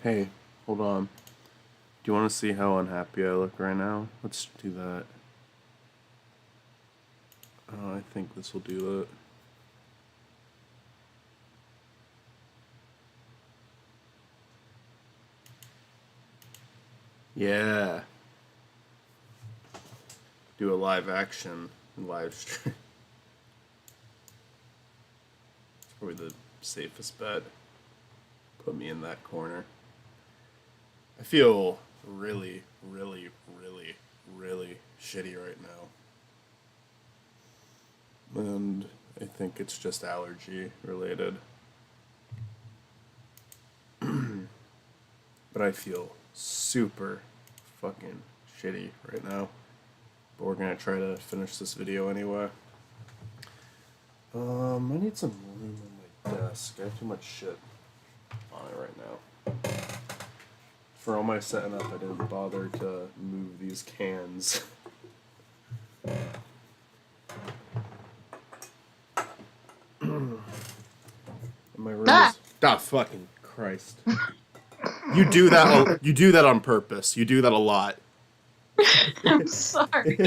Hey, hold on. Do you want to see how unhappy I look right now? Let's do that. I think this will do that. Yeah. Do a live action live stream. It's probably the safest bet. Put me in that corner. I feel really, really, really, really shitty right now. And I think it's just allergy related. But I feel super fucking shitty right now. But we're gonna try to finish this video anyway. I need some room on my desk. I have too much shit on it right now. For all my setting up, I didn't bother to move these cans. My room is... Ah, fucking Christ. You do that. You do that on purpose. You do that a lot. I'm sorry.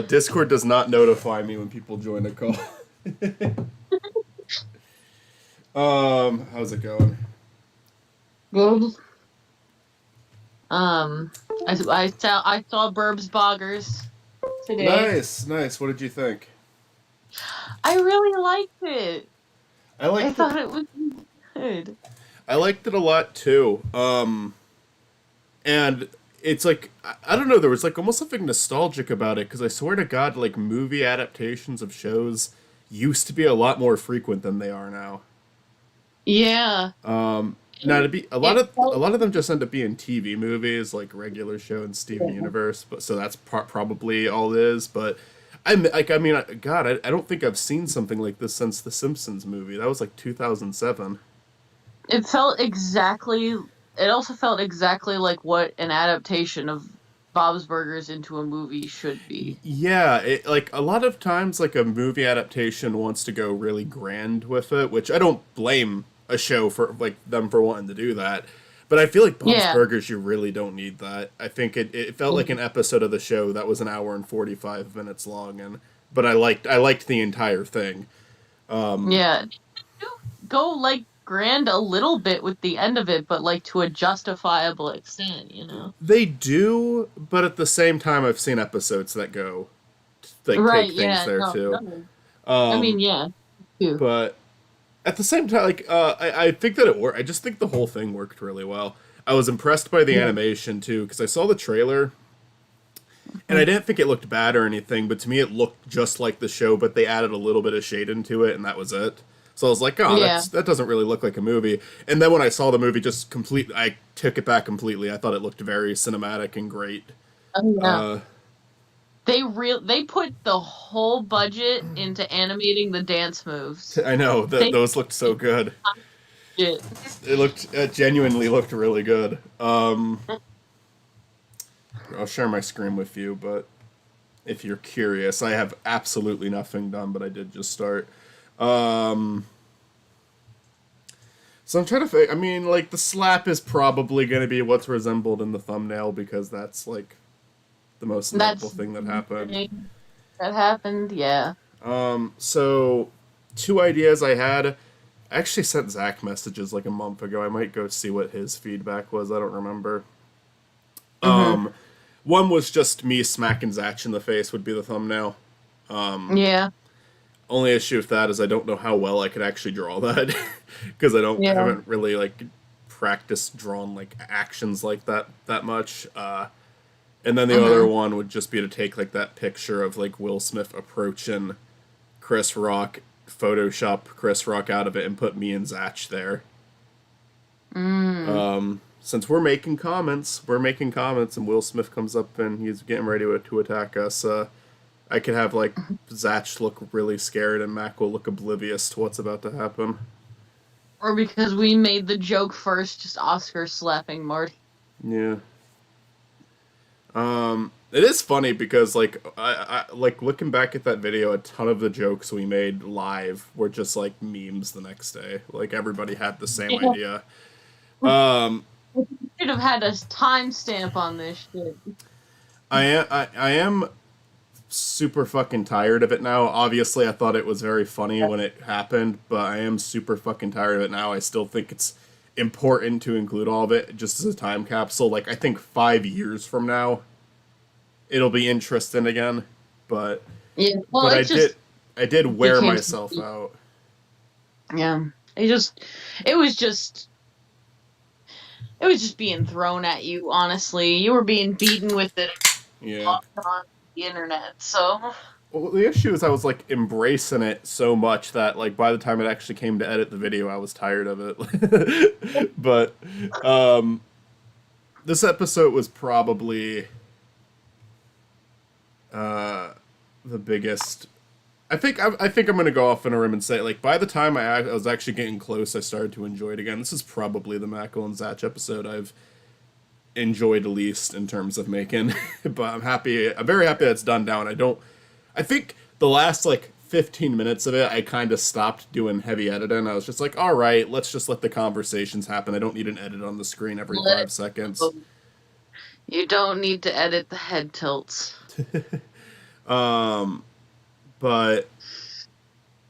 Discord does not notify me when people join a call. How's it going? Good. I saw Burbs Boggers today. Nice. What did you think? I really liked it. I thought it was good. I liked it a lot too. And it's like I don't know. There was like almost something nostalgic about it because I swear to God, like movie adaptations of shows used to be a lot more frequent than they are now. Yeah. Now to be It a felt lot of them just end up being TV movies like regular show and Steven Universe, but so that's probably all it is. But I mean, God, I don't think I've seen something like this since the Simpsons movie. That was like 2007. it felt exactly it also felt exactly like what an adaptation of Bob's Burgers into a movie should be. Yeah, like a lot of times, like a movie adaptation wants to go really grand with it, which I don't blame a show for like them for wanting to do that. But I feel like Bob's Yeah. Burgers, you really don't need that. I think it felt like an episode of the show that was an hour and 45 minutes long, and but I liked the entire thing. Yeah. Go like grand a little bit with the end of it, but like to a justifiable extent. They do, but at the same time, I've seen episodes that go like Right, take things yeah, there no, too. no. I mean, Um, yeah, too. but at the same time, like I think that it worked. I just think the whole thing worked really well. I was impressed by the Yeah. animation too because I saw the trailer and I Mhm. didn't think it looked bad or anything, but to me it looked just like the show, but they added a little bit of shade into it, and that was it. So I was like, oh, Yeah. that doesn't really look like a movie. And then when I saw the movie, I took it back completely. I thought it looked very cinematic and great. Oh, yeah. Uh, They put the whole budget into animating the dance moves. I know that They those looked so good. did. It genuinely looked really good. I'll share my screen with you, but if you're curious, I have absolutely nothing done, but I did just start. Um, so I'm trying to I mean, like, the slap is probably going to be what's resembled in the thumbnail because that's, like, the most notable That's thing that happened. that happened. Yeah. So, two ideas I had. I actually sent Zach messages like a month ago. I might go see what his feedback was. I don't remember. Hmm. Um, One was just me smacking Zatch in the face would be the thumbnail. Yeah. Only issue with that is I don't know how well I could actually draw that because I Yeah. haven't really like practiced drawn like actions like that much. And then the other Hmm. one would just be to take like that picture of like Will Smith approaching Chris Rock, Photoshop Chris Rock out of it, and put me and Zatch there. Mm. Since we're making comments, and Will Smith comes up and he's getting ready to attack us. I could have like Zatch look really scared and Mac will look oblivious to what's about to happen. Or because we made the joke first, just Oscar slapping Marty. Yeah. It is funny because like I like looking back at that video, a ton of the jokes we made live were just like memes the next day. Like everybody had the same Yeah. idea. Um, Should have had a timestamp on this shit. I am super fucking tired of it now. Obviously, I thought it was very funny when it happened, but I am super fucking tired of it now. I still think it's important to include all of it just as a time capsule. Like I think 5 years from now, it'll be interesting again. But Yeah, well, but it just I did wear became, myself out. yeah, it just, it was just, it was just being thrown at you, honestly. You were being beaten with it Yeah. on the internet, so. Well, the issue is I was like embracing it so much that like by the time it actually came to edit the video, I was tired of it. But um, this episode was probably uh, the biggest. I think I'm gonna go off in a rim and say like by the time I was actually getting close, I started to enjoy it again. This is probably the Makal and Zatch episode I've enjoyed least in terms of making. But I'm happy. I'm very happy that's done now, and I don't. I think the last like 15 minutes of it, I kind of stopped doing heavy editing. I was just like, all right, let's just let the conversations happen. I don't need an edit on the screen every Let 5 seconds. it, you don't need to edit the head tilts. Um, but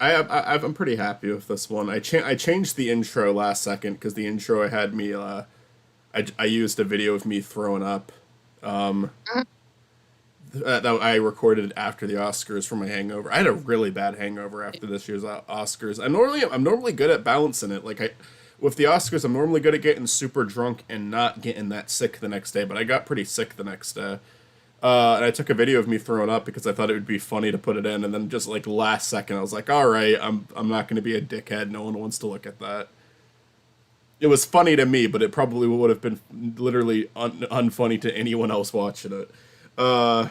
I'm pretty happy with this one. I changed the intro last second because the intro I had me I used a video of me throwing up. Um, that I recorded after the Oscars for my hangover. I had a really bad hangover after this year's Oscars. I'm normally good at balancing it. Like I with the Oscars, I'm normally good at getting super drunk and not getting that sick the next day. But I got pretty sick the next day. And I took a video of me throwing up because I thought it would be funny to put it in, and then just like last second, I was like, "All right, I'm not going to be a dickhead. No one wants to look at that." It was funny to me, but it probably would have been literally unfunny to anyone else watching it. Uh,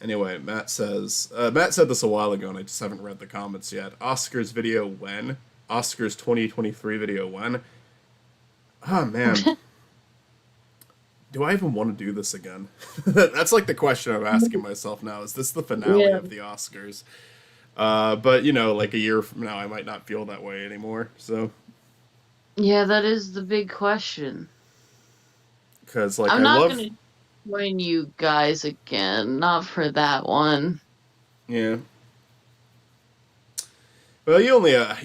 Anyway, Matt said this a while ago, and I just haven't read the comments yet. Oscars video when? Oscars 2023 video when? Oh man, do I even want to do this again? That's like the question I'm asking myself now. Is this the finale Yeah. of the Oscars? But you know, like a year from now, I might not feel that way anymore. So, Yeah, that is the big question. because like I'm I not love, gonna join you guys again, not for that one. yeah. Well, you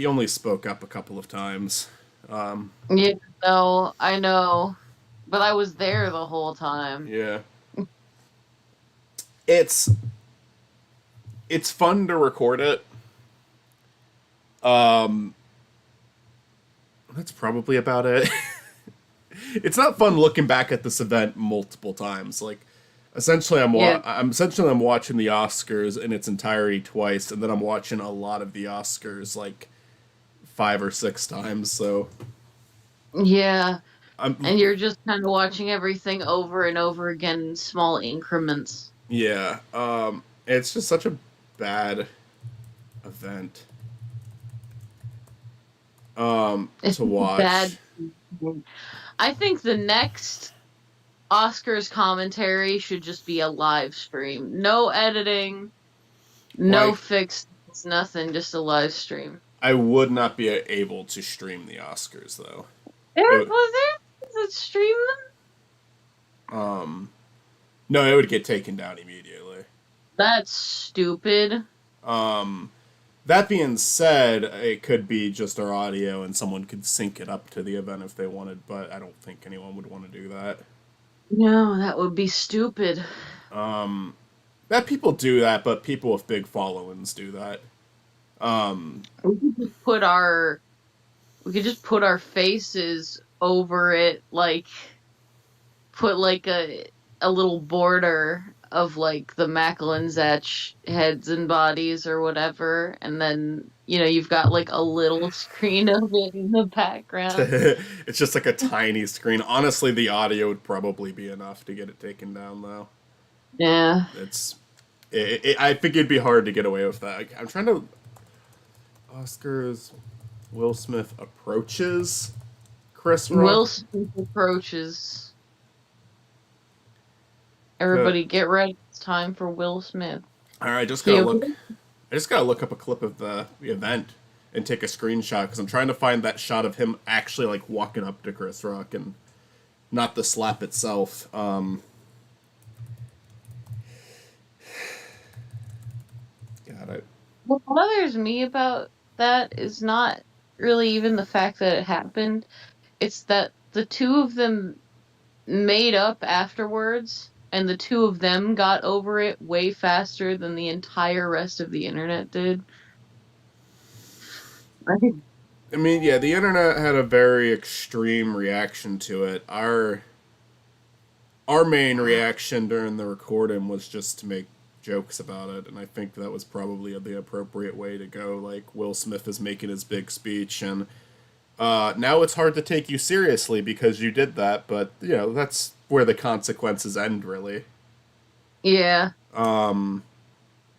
only spoke up a couple of times. Um, Yeah, no, I know. But I was there the whole time. yeah. It's it's fun to record it. Um, that's probably about it. It's not fun looking back at this event multiple times. Like, Yeah. I'm watching the Oscars in its entirety twice, and then I'm watching a lot of the Oscars like 5 or 6 times. So Yeah. I'm And you're just kind of watching everything over and over again in small increments. yeah. It's just such a bad event It's to watch. bad. I think the next Oscars commentary should just be a live stream. No editing, no Like fixes, nothing, just a live stream. I would not be able to stream the Oscars though. There It, was it stream them? um, no, it would get taken down immediately. That's stupid. Um, that being said, it could be just our audio and someone could sync it up to the event if they wanted, but I don't think anyone would want to do that. No, that would be stupid. Um, that people do that, but people with big followings do that. Um, We could just put our we could just put our faces over it, like put like a little border of like the Makal and Zatch heads and bodies or whatever, and then you've got like a little screen of it in the background. it's just like a tiny screen. Honestly, the audio would probably be enough to get it taken down, though. Yeah. It's, I think it'd be hard to get away with that. I'm trying to. Oscars. Will Smith approaches Chris Rock. Will Smith approaches. Good. Everybody get ready. It's time for Will Smith. All right, He okay? I just gotta look up a clip of the event and take a screenshot because I'm trying to find that shot of him actually like walking up to Chris Rock and not the slap itself. God, I. What bothers me about that is not really even the fact that it happened. It's that the two of them made up afterwards, and the two of them got over it way faster than the entire rest of the internet did. Right. I mean, yeah, the internet had a very extreme reaction to it. Our main reaction during the recording was just to make jokes about it, and I think that was probably the appropriate way to go. Like Will Smith is making his big speech, and now it's hard to take you seriously because you did that. But you know that's where the consequences end, really. Yeah.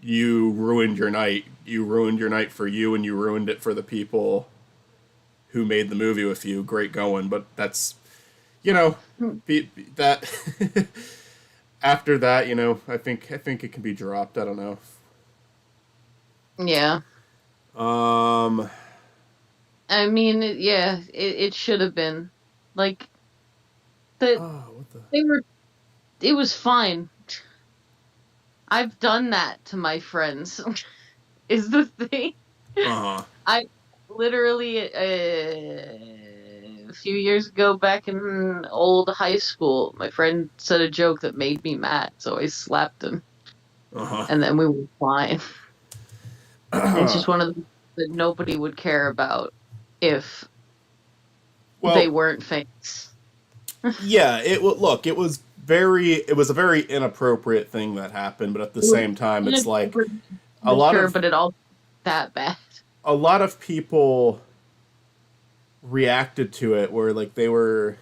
You ruined your night. You ruined your night for you, and you ruined it for the people who made the movie with you. Great going, but that's you know, that after that, I think it can be dropped. I don't know. Yeah. Um. I mean, yeah, it should have been. Like, that Oh, what the. they were, it was fine. I've done that to my friends, is the thing. Uh huh. I literally, a few years ago, back in old high school, my friend said a joke that made me mad, so I slapped him, Uh and then we were fine. It's huh. just one of the that nobody would care about if they Well, weren't famous. yeah. Look. It was a very inappropriate thing that happened, but at the It was same time, it's like inappropriate a for lot sure, of but it all that bad. a lot of people reacted to it where like they were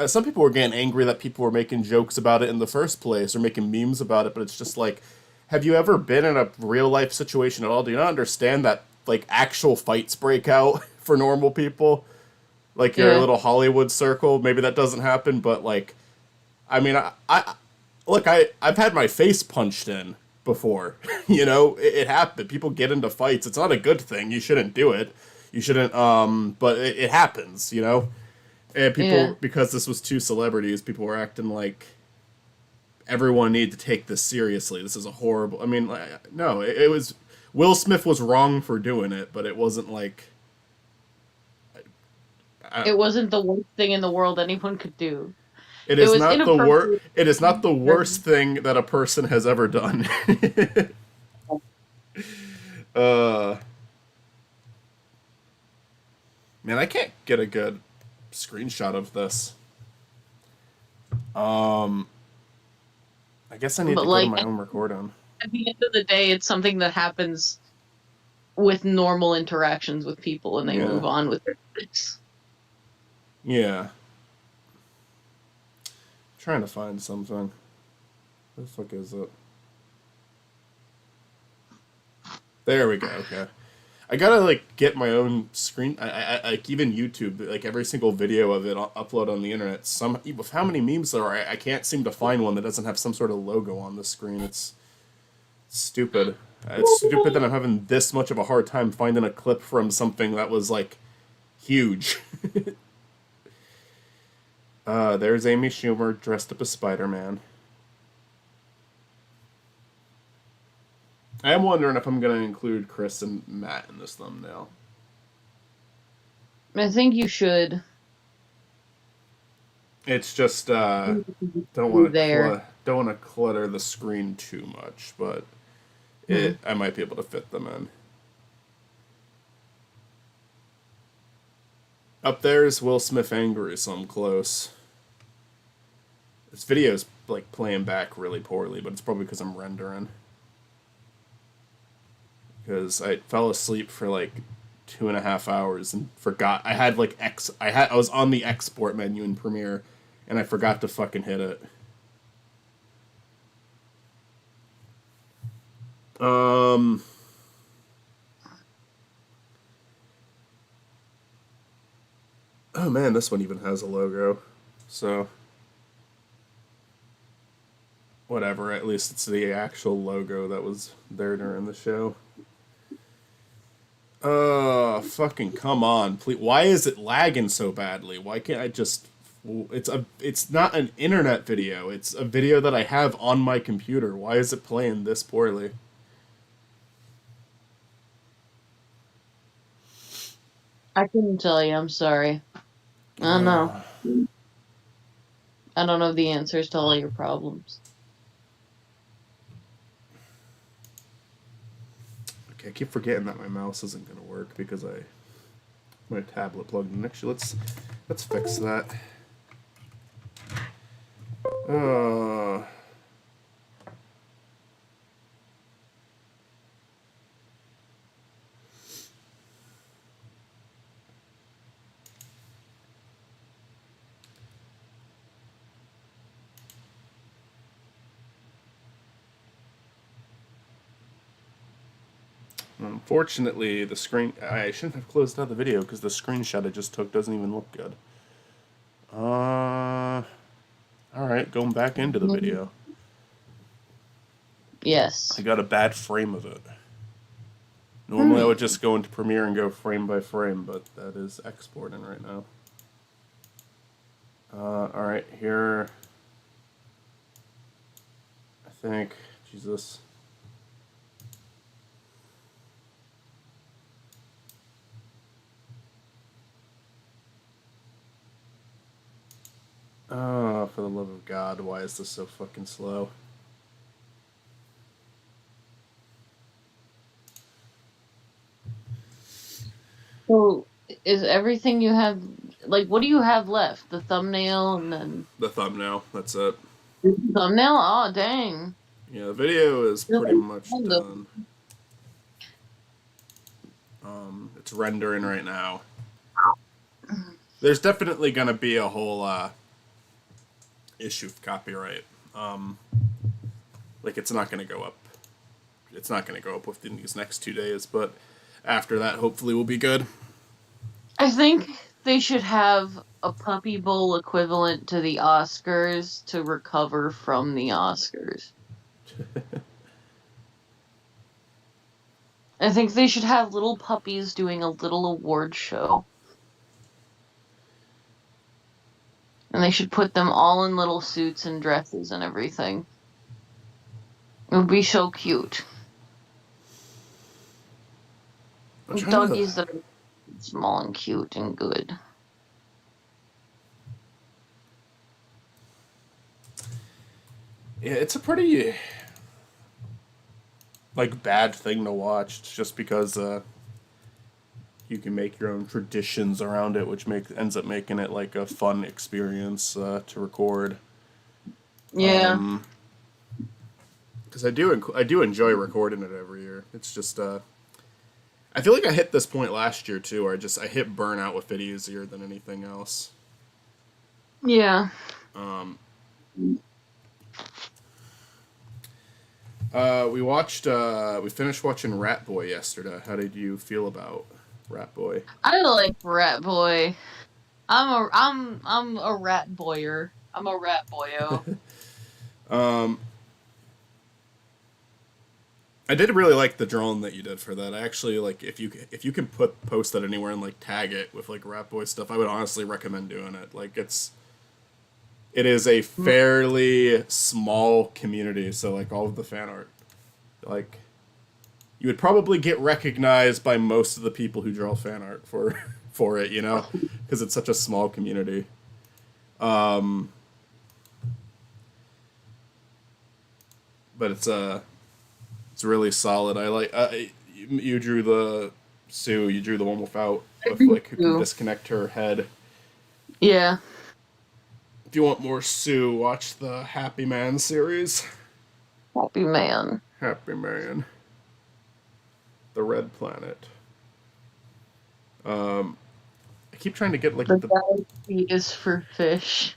some people were getting angry that people were making jokes about it in the first place or making memes about it, but it's just like, have you ever been in a real life situation at all? Do you not understand that like actual fights break out for normal people? Like your Yeah, little Hollywood circle, maybe that doesn't happen, but like, I mean, I look, I've had my face punched in before. It happened. People get into fights. It's not a good thing. You shouldn't do it. You shouldn't. But it happens. And yeah. people, because this was two celebrities, people were acting like everyone needed to take this seriously. This is a horrible. I mean, like, no, it was Will Smith was wrong for doing it, but it wasn't like I, It wasn't the worst thing in the world anyone could do. it It is was not the inappropriate. It is not the worst thing that a person has ever done. uh, Man, I can't get a good screenshot of this. Um, I guess I need But to go to like my own recording. at the end of the day, it's something that happens with normal interactions with people, and they Yeah, move on with their lives. yeah. Trying to find something. Where the fuck is it? There we go. Okay. I gotta like get my own screen. Like even YouTube, like every single video of it, I'll upload on the internet. With how many memes there are, I can't seem to find one that doesn't have some sort of logo on the screen. It's stupid. It's stupid that I'm having this much of a hard time finding a clip from something that was like huge. There's Amy Schumer dressed up as Spider-Man. I am wondering if I'm gonna include Chris and Matt in this thumbnail. I think you should It's just be there. don't want to clutter the screen too much, but Hmm. I might be able to fit them in. Up there is Will Smith angry, so I'm close. This video's like playing back really poorly, but it's probably because I'm rendering. Because I fell asleep for like 2.5 hours and forgot I had like I was on the export menu in Premiere and I forgot to fucking hit it. Um oh man, this one even has a logo. So whatever. At least it's the actual logo that was there during the show. Fucking come on, please. Why is it lagging so badly? Why can't I just? It's not an internet video. It's a video that I have on my computer. Why is it playing this poorly? I couldn't tell you. I'm sorry. I don't know. Uh, I don't know the answers to all your problems. okay, I keep forgetting that my mouse isn't gonna work because I my tablet plugged in. Actually, let's fix that. Uh, Unfortunately, the screen. I shouldn't have closed out the video because the screenshot I just took doesn't even look good. Alright, going back into the video. Yes. I got a bad frame of it. Normally I would just go into Premiere and go frame by frame, but that is exporting right now. Alright, here. I think. Jesus. Oh, for the love of God, why is this so fucking slow? So, is everything you have, like, what do you have left? The thumbnail and then The thumbnail, that's it. thumbnail? Oh, dang. Yeah, the video is pretty much done. It's rendering right now. There's definitely gonna be a whole issue of copyright. Like it's not gonna go up. It's not gonna go up within these next 2 days, but after that, hopefully, we'll be good. I think they should have a Puppy Bowl equivalent to the Oscars to recover from the Oscars. I think they should have little puppies doing a little award show. And they should put them all in little suits and dresses and everything. It would be so cute. Doggies that are small and cute and good. Yeah, it's a pretty like bad thing to watch just because you can make your own traditions around it, which ends up making it like a fun experience to record. Yeah. Because I do enjoy recording it every year. It's just I feel like I hit this point last year too, where I hit burnout with it easier than anything else. Yeah. We finished watching Rat Boy yesterday. How did you feel about Rat Boy? I like Rat Boy. I'm a rat boyer. I'm a rat boyo. I did really like the drone that you did for that. I actually like if you can post that anywhere and like tag it with like Rat Boy stuff. I would honestly recommend doing it. Like it is a fairly small community, so like all of the fan art, like you would probably get recognized by most of the people who draw fan art for for it, you know, because it's such a small community. But it's really solid. I like you drew the Sue. You drew the one with like who can disconnect her head. Yeah. If you want more Sue, watch the Happy Man series. Happy Man. Happy Man. The Red Planet. I keep trying to get like the galaxy is for fish.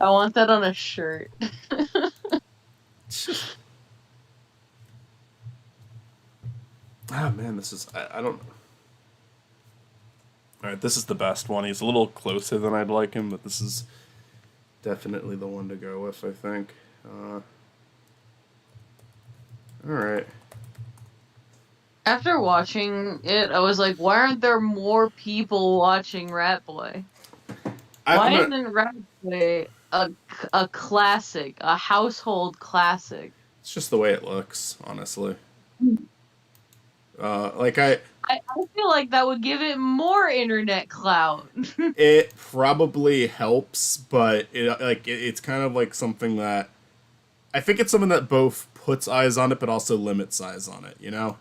I want that on a shirt. Ah man, this is I don't know. All right, this is the best one. He's a little closer than I'd like him, but this is Definitely the one to go with, I think. All right. After watching it, I was like, why aren't there more people watching Rat Boy? I'm Why gonna. isn't Rat Boy a classic, a household classic? It's just the way it looks, honestly. Like I feel like that would give it more internet clout. it probably helps, but it's kind of like something that I think it's something that both puts eyes on it, but also limits eyes on it. You know,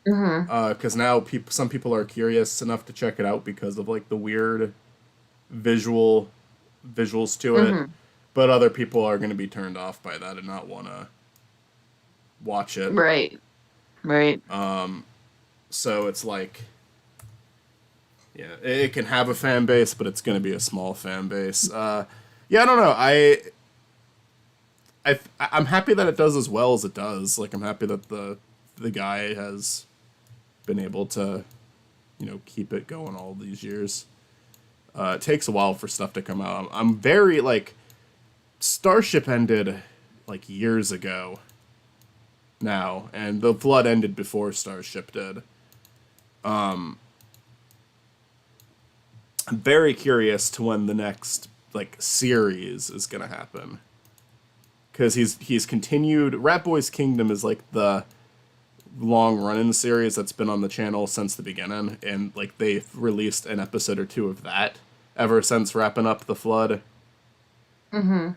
Hmm. because now some people are curious enough to check it out because of like the weird visual visuals to it, Hmm. but other people are going to be turned off by that and not want to watch it. Right. Right. So it's like, yeah, it can have a fan base, but it's going to be a small fan base. Yeah, I don't know. I'm happy that it does as well as it does. Like I'm happy that the guy has been able to, keep it going all these years. It takes a while for stuff to come out. I'm very like Starship ended like years ago now, and the Flood ended before Starship did. I'm very curious to when the next like series is gonna happen because he's continued. Rat Boys Kingdom is like the long running series that's been on the channel since the beginning, and like they've released an episode or two of that ever since wrapping up the Flood Hmm.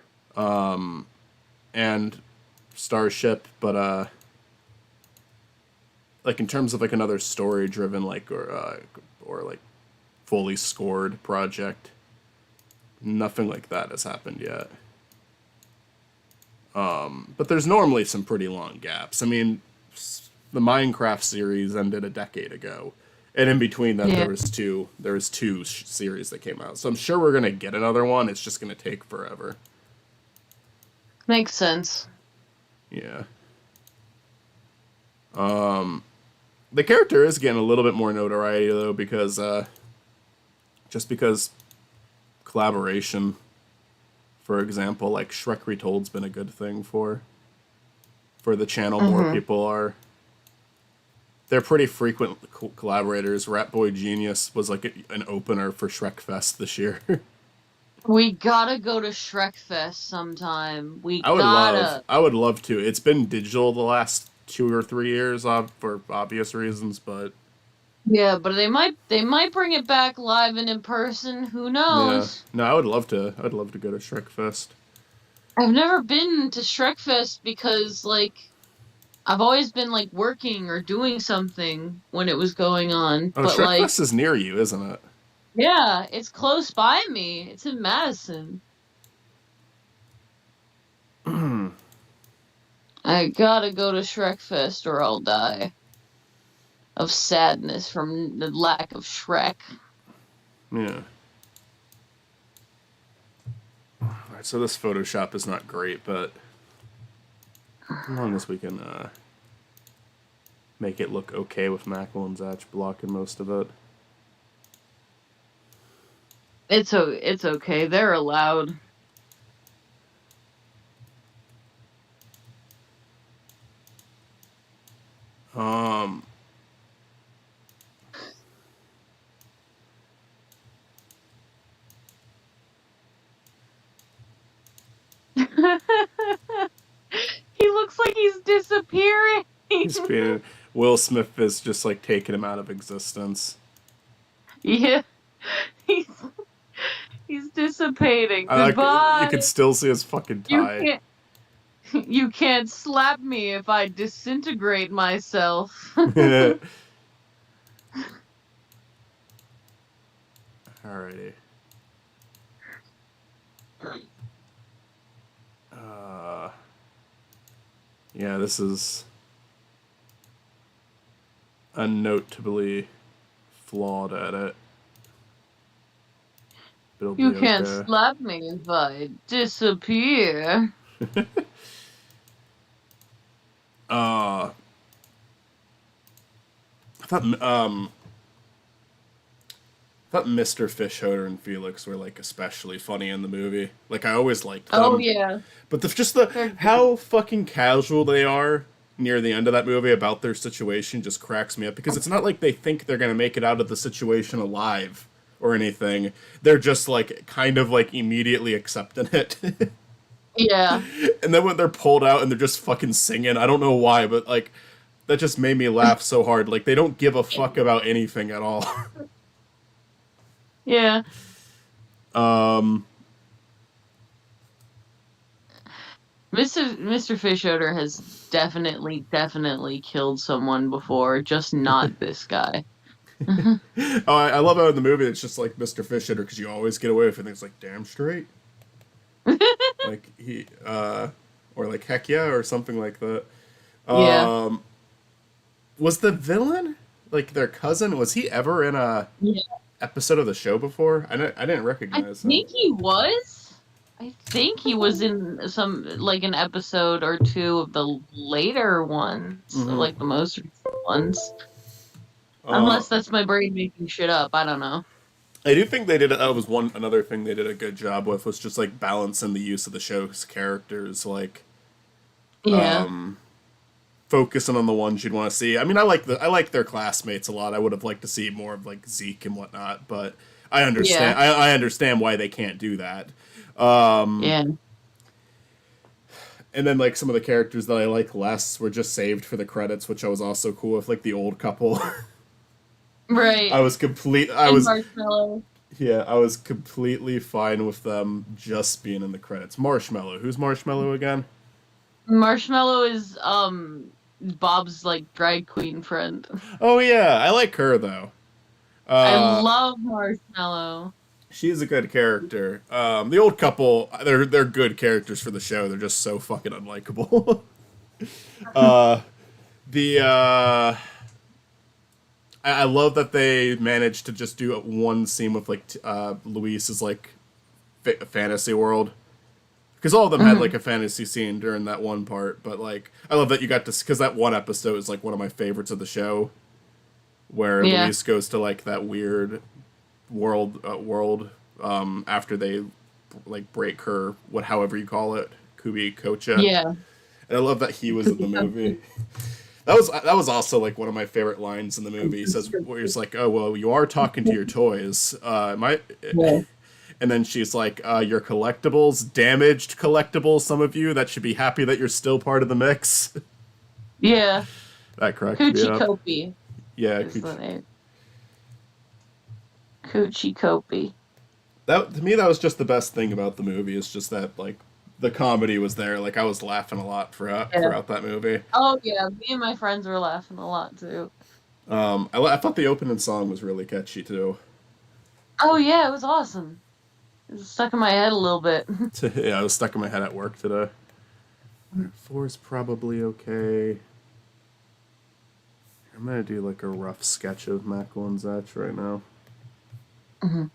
and Starship, but like in terms of like another story driven like or like fully scored project, nothing like that has happened yet. But there's normally some pretty long gaps. I mean, the Minecraft series ended a decade ago, and in between that Yeah. there was two series that came out. So I'm sure we're gonna get another one. It's just gonna take forever. Makes sense. Yeah. The character is getting a little bit more notoriety though because just because collaboration, for example, like Shrek Retold's been a good thing for the channel. More Hmm. people are they're pretty frequent collaborators. Rat Boy Genius was like an opener for Shrek Fest this year. We gotta go to Shrek Fest sometime. We I would love, gotta. I would love to. It's been digital the last 2 or 3 years, for obvious reasons, but Yeah, but they might bring it back live and in person. Who yeah, knows? no, I would love to. I'd love to go to Shrek Fest. I've never been to Shrek Fest because I've always been like working or doing something when it was going on. Oh, But Shrek Fest is near you, isn't it? yeah, it's close by me. It's in Madison. I gotta go to Shrek Fest or I'll die of sadness from the lack of Shrek. Yeah. All right, so this Photoshop is not great, but as long as we can make it look okay with Makal and Zatch blocking most of it. It's okay. They're allowed. Um, He looks like he's disappearing. he's being Will Smith is just like taking him out of existence. Yeah, he's he's dissipating. I like you Goodbye. can still see his fucking You tie. can't you can't slap me if I disintegrate myself. Alrighty. Uh, yeah, this is a notably flawed edit. But it'll You be can't okay. slap me if I disappear. Uh, I thought thought Mr. Fischoeder and Felix were like especially funny in the movie. Like I always liked Oh them, yeah, but just the they're good. how fucking casual they are near the end of that movie about their situation just cracks me up because it's not like they think they're gonna make it out of the situation alive or anything. They're just like kind of like immediately accepting it. Yeah, And then when they're pulled out and they're just fucking singing, I don't know why, but like that just made me laugh so hard. Like they don't give a fuck about anything at all. yeah. um Mr. Fischoeder has definitely killed someone before, just not this guy. oh, I love how in the movie it's just like Mr. Fisher because you always get away with it. It's like damn straight, like he or like heck yeah or something like that. Yeah. Um, was the villain like their cousin? Was he ever in a Yeah. episode of the show before? I didn't I recognize him. think he was. I think he was in some like an episode or two of the later ones, Hmm. like the most recent ones. Uh, Unless that's my brain making shit up. I don't know. I do think they did. That was one another thing they did a good job with was just like balancing the use of the show's characters, like Yeah. um, focusing on the ones you'd want to see. I mean, I like their classmates a lot. I would have liked to see more of like Zeke and whatnot, but I Yeah. understand. I understand why they can't do that. Um, Yeah. and then like some of the characters that I like less were just saved for the credits, which I was also cool with, like the old couple. I Right. was complete. I And was Marshmallow. yeah. I was completely fine with them just being in the credits. Marshmallow. Who's Marshmallow again? Marshmallow is Bob's like drag queen friend. Oh yeah, I like her though. I Uh, love Marshmallow. She's a good character. The old couple, they're good characters for the show. They're just so fucking unlikable. uh, the I love that they managed to just do one scene with like Luis's like fantasy world because all of them had like Mhm. a fantasy scene during that one part. But like, I love that you got to because that one episode is like one of my favorites of the show where Yeah. Luis goes to like that weird world after they like break her however you call it Kubi Kocha, Yeah. and I love that he was in the movie. That was also like one of my favorite lines in the movie. He says where he's like, "Oh well, you are talking to your toys, my," Yeah. and then she's like, "Your collectibles, damaged collectibles. Some of you that should be happy that you're still part of the mix." Yeah. That cracked me Coochie up. Copy Yeah, is the name. Coochie Copy. that to me that was just the best thing about the movie is just that like the comedy was there. Like I was laughing a lot Yeah. throughout that movie. Oh yeah, me and my friends were laughing a lot too. I thought the opening song was really catchy too. Oh yeah, it was awesome. It was stuck in my head a little bit. Yeah, I was stuck in my head at work today. Four is probably okay. I'm gonna do like a rough sketch of Makal and Zatch right now. Mhm.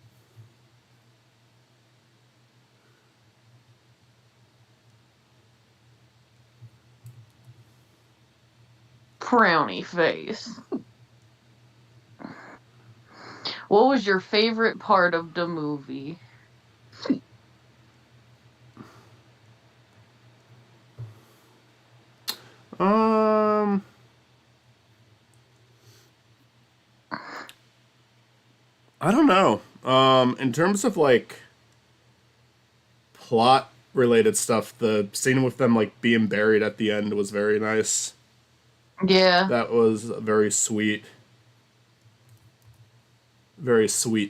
Frowny face. What was your favorite part of the movie? Um, I don't know. In terms of like plot related stuff, the scene with them like being buried at the end was very nice. Yeah. That was a very sweet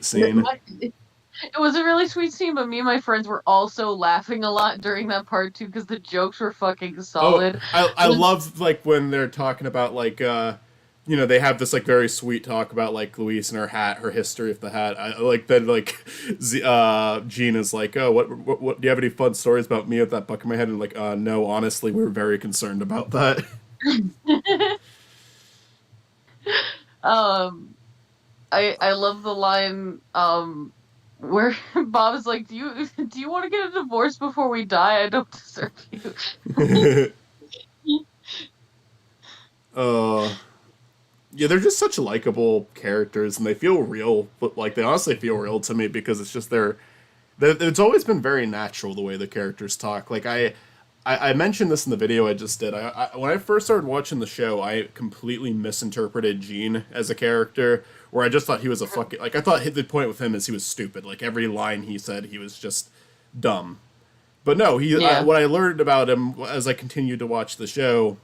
scene. It was a really sweet scene, but me and my friends were also laughing a lot during that part too because the jokes were fucking Oh, solid. I love like when they're talking about like they have this like very sweet talk about like Louise and her hat, her history of the hat. I like that like Gina's like, "Oh, what do you have any fun stories about me with that buck in my head?" And like, no, honestly, we're very concerned about that." um, I love the line where Bob is like, do you want to get a divorce before we die? I don't deserve you." uh Yeah, they're just such likable characters, and they feel real. But like, they honestly feel real to me because it's just it's always been very natural the way the characters talk. Like I mentioned this in the video I just did. When I first started watching the show, I completely misinterpreted Gene as a character, where I just thought he was a fucking like I thought the point with him is he was stupid. Like every line he said, he was just dumb. But no, Yeah. what I learned about him as I continued to watch the show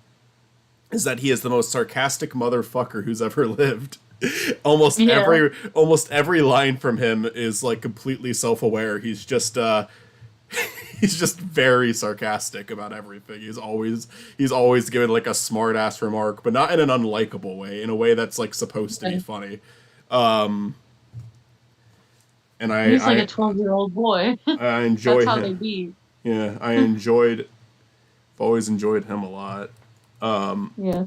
is that he is the most sarcastic motherfucker who's ever lived. Yeah. Almost every line from him is like completely self-aware. He's just very sarcastic about everything. He's always giving like a smart ass remark, but not in an unlikable way, in a way that's like supposed to be funny. Um and He's like a 12-year-old boy. I That's enjoy how they him. be. Yeah, I've always enjoyed him a lot. Yeah.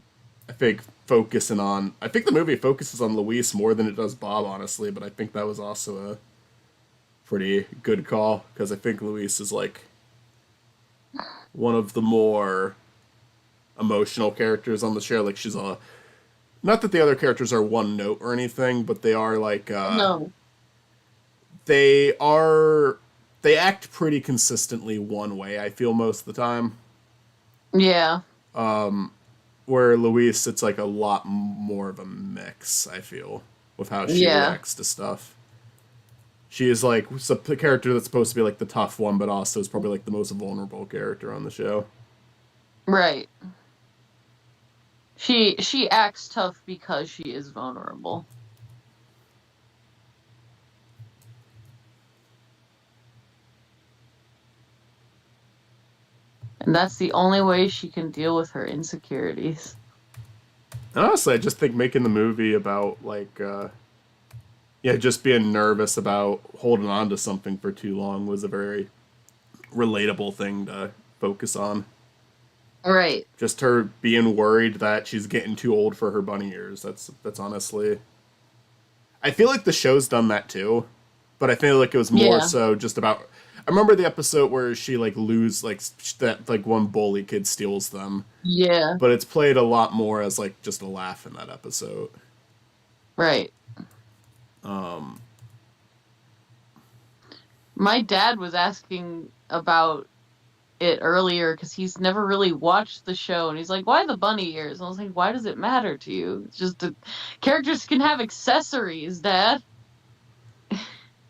I think the movie focuses on Luis more than it does Bob, honestly, but I think that was also a pretty good call because I think Luis is like one of the more emotional characters on the show. Like she's a not that the other characters are one note or anything, but they are like No. they are they act pretty consistently one way. I feel most of the time. Yeah. Where Luis, it's like a lot more of a mix. I feel with how she Yeah. reacts to stuff. She is like the character that's supposed to be like the tough one, but also is probably like the most vulnerable character on the show. Right. She acts tough because she is vulnerable. And that's the only way she can deal with her insecurities. And honestly, I just think making the movie about like yeah, just being nervous about holding on to something for too long was a very relatable thing to focus on. Right. Just her being worried that she's getting too old for her bunny ears. That's honestly. I feel like the show's done that too, but I feel like it was more Yeah. so just about. I remember the episode where she like that like one bully kid steals them, Yeah. but it's played a lot more as like just a laugh in that episode. Right. Um, My dad was asking about it earlier because he's never really watched the show, and he's like, "Why the bunny ears?" And I was like, "Why does it matter to you? It's just the characters can have accessories, Dad."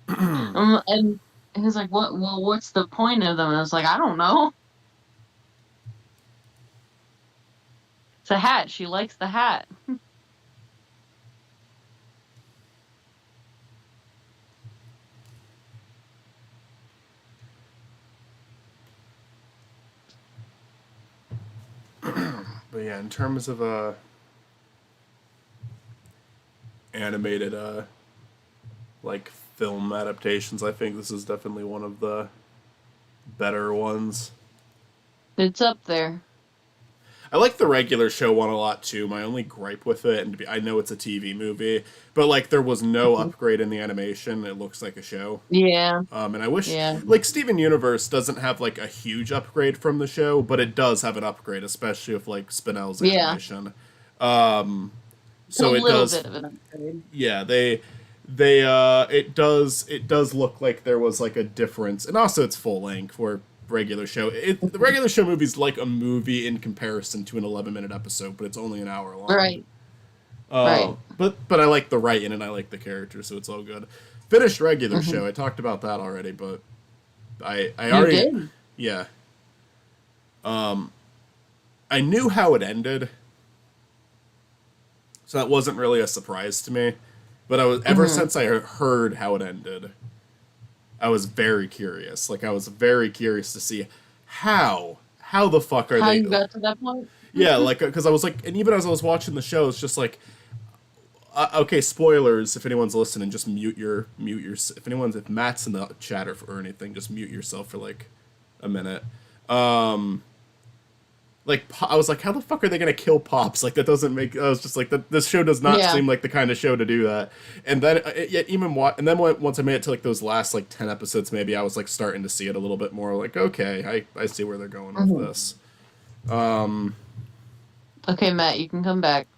And he's like, "What? Well, what's the point of them?" And I was like, "I don't know. It's a hat. She likes the hat." but yeah, in terms of animated like film adaptations, I think this is definitely one of the better ones. It's up there. I like the regular show one a lot too. My only gripe with it, and I know it's a TV movie, but like there was no Mhm. upgrade in the animation. It looks like a show. Yeah. And I wish Yeah. like Steven Universe doesn't have like a huge upgrade from the show, but it does have an upgrade, especially with like Spinell's Yeah. animation. It's a So it little does. bit of an upgrade. Yeah, it does look like there was like a difference, and also it's full length where regular show the regular show movie's like a movie in comparison to an 11-minute episode, but it's only an hour long. Right. Right. But I like the writing and I like the characters, so it's all good. Finished regular Hmm. show. I talked about that already, but I You already did. yeah. I knew how it ended, so that wasn't really a surprise to me. But I was ever Hmm. since I heard how it ended, I was very curious. Like I was very curious to see how the fuck are How they? you got to that point? Yeah, like because I was like, and even as I was watching the show, it's just like, okay, spoilers. If anyone's listening, just mute your. If Matt's in the chat or anything, just mute yourself for like a minute. Like I was like, how the fuck are they gonna kill Pops? Like that doesn't make. I was just like, this show does not Yeah. seem like the kind of show to do that. And then yet even once I made it to like those last like 10 episodes, maybe I was like starting to see it a little bit more. Like okay, I see where they're going with Hmm. this. Okay, Matt, you can come back.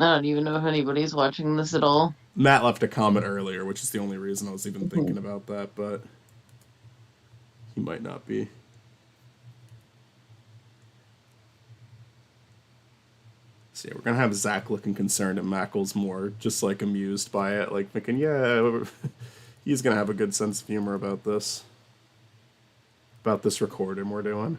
I don't even know if anybody's watching this at all. Matt left a comment earlier, which is the only reason I was even Mhm. thinking about that, but he might not be. So yeah, we're gonna have Zach looking concerned, and Mackle's more just like amused by it, like thinking, yeah, he's gonna have a good sense of humor about this recording we're doing.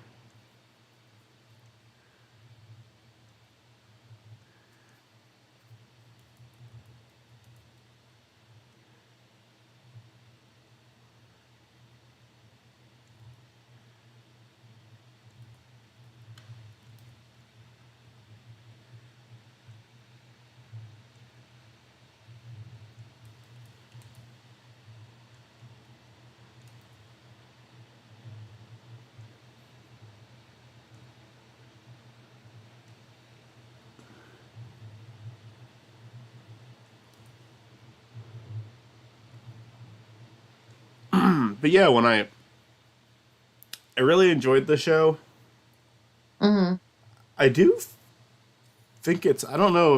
But yeah, when I really enjoyed the show. Hmm. I do think it's I don't know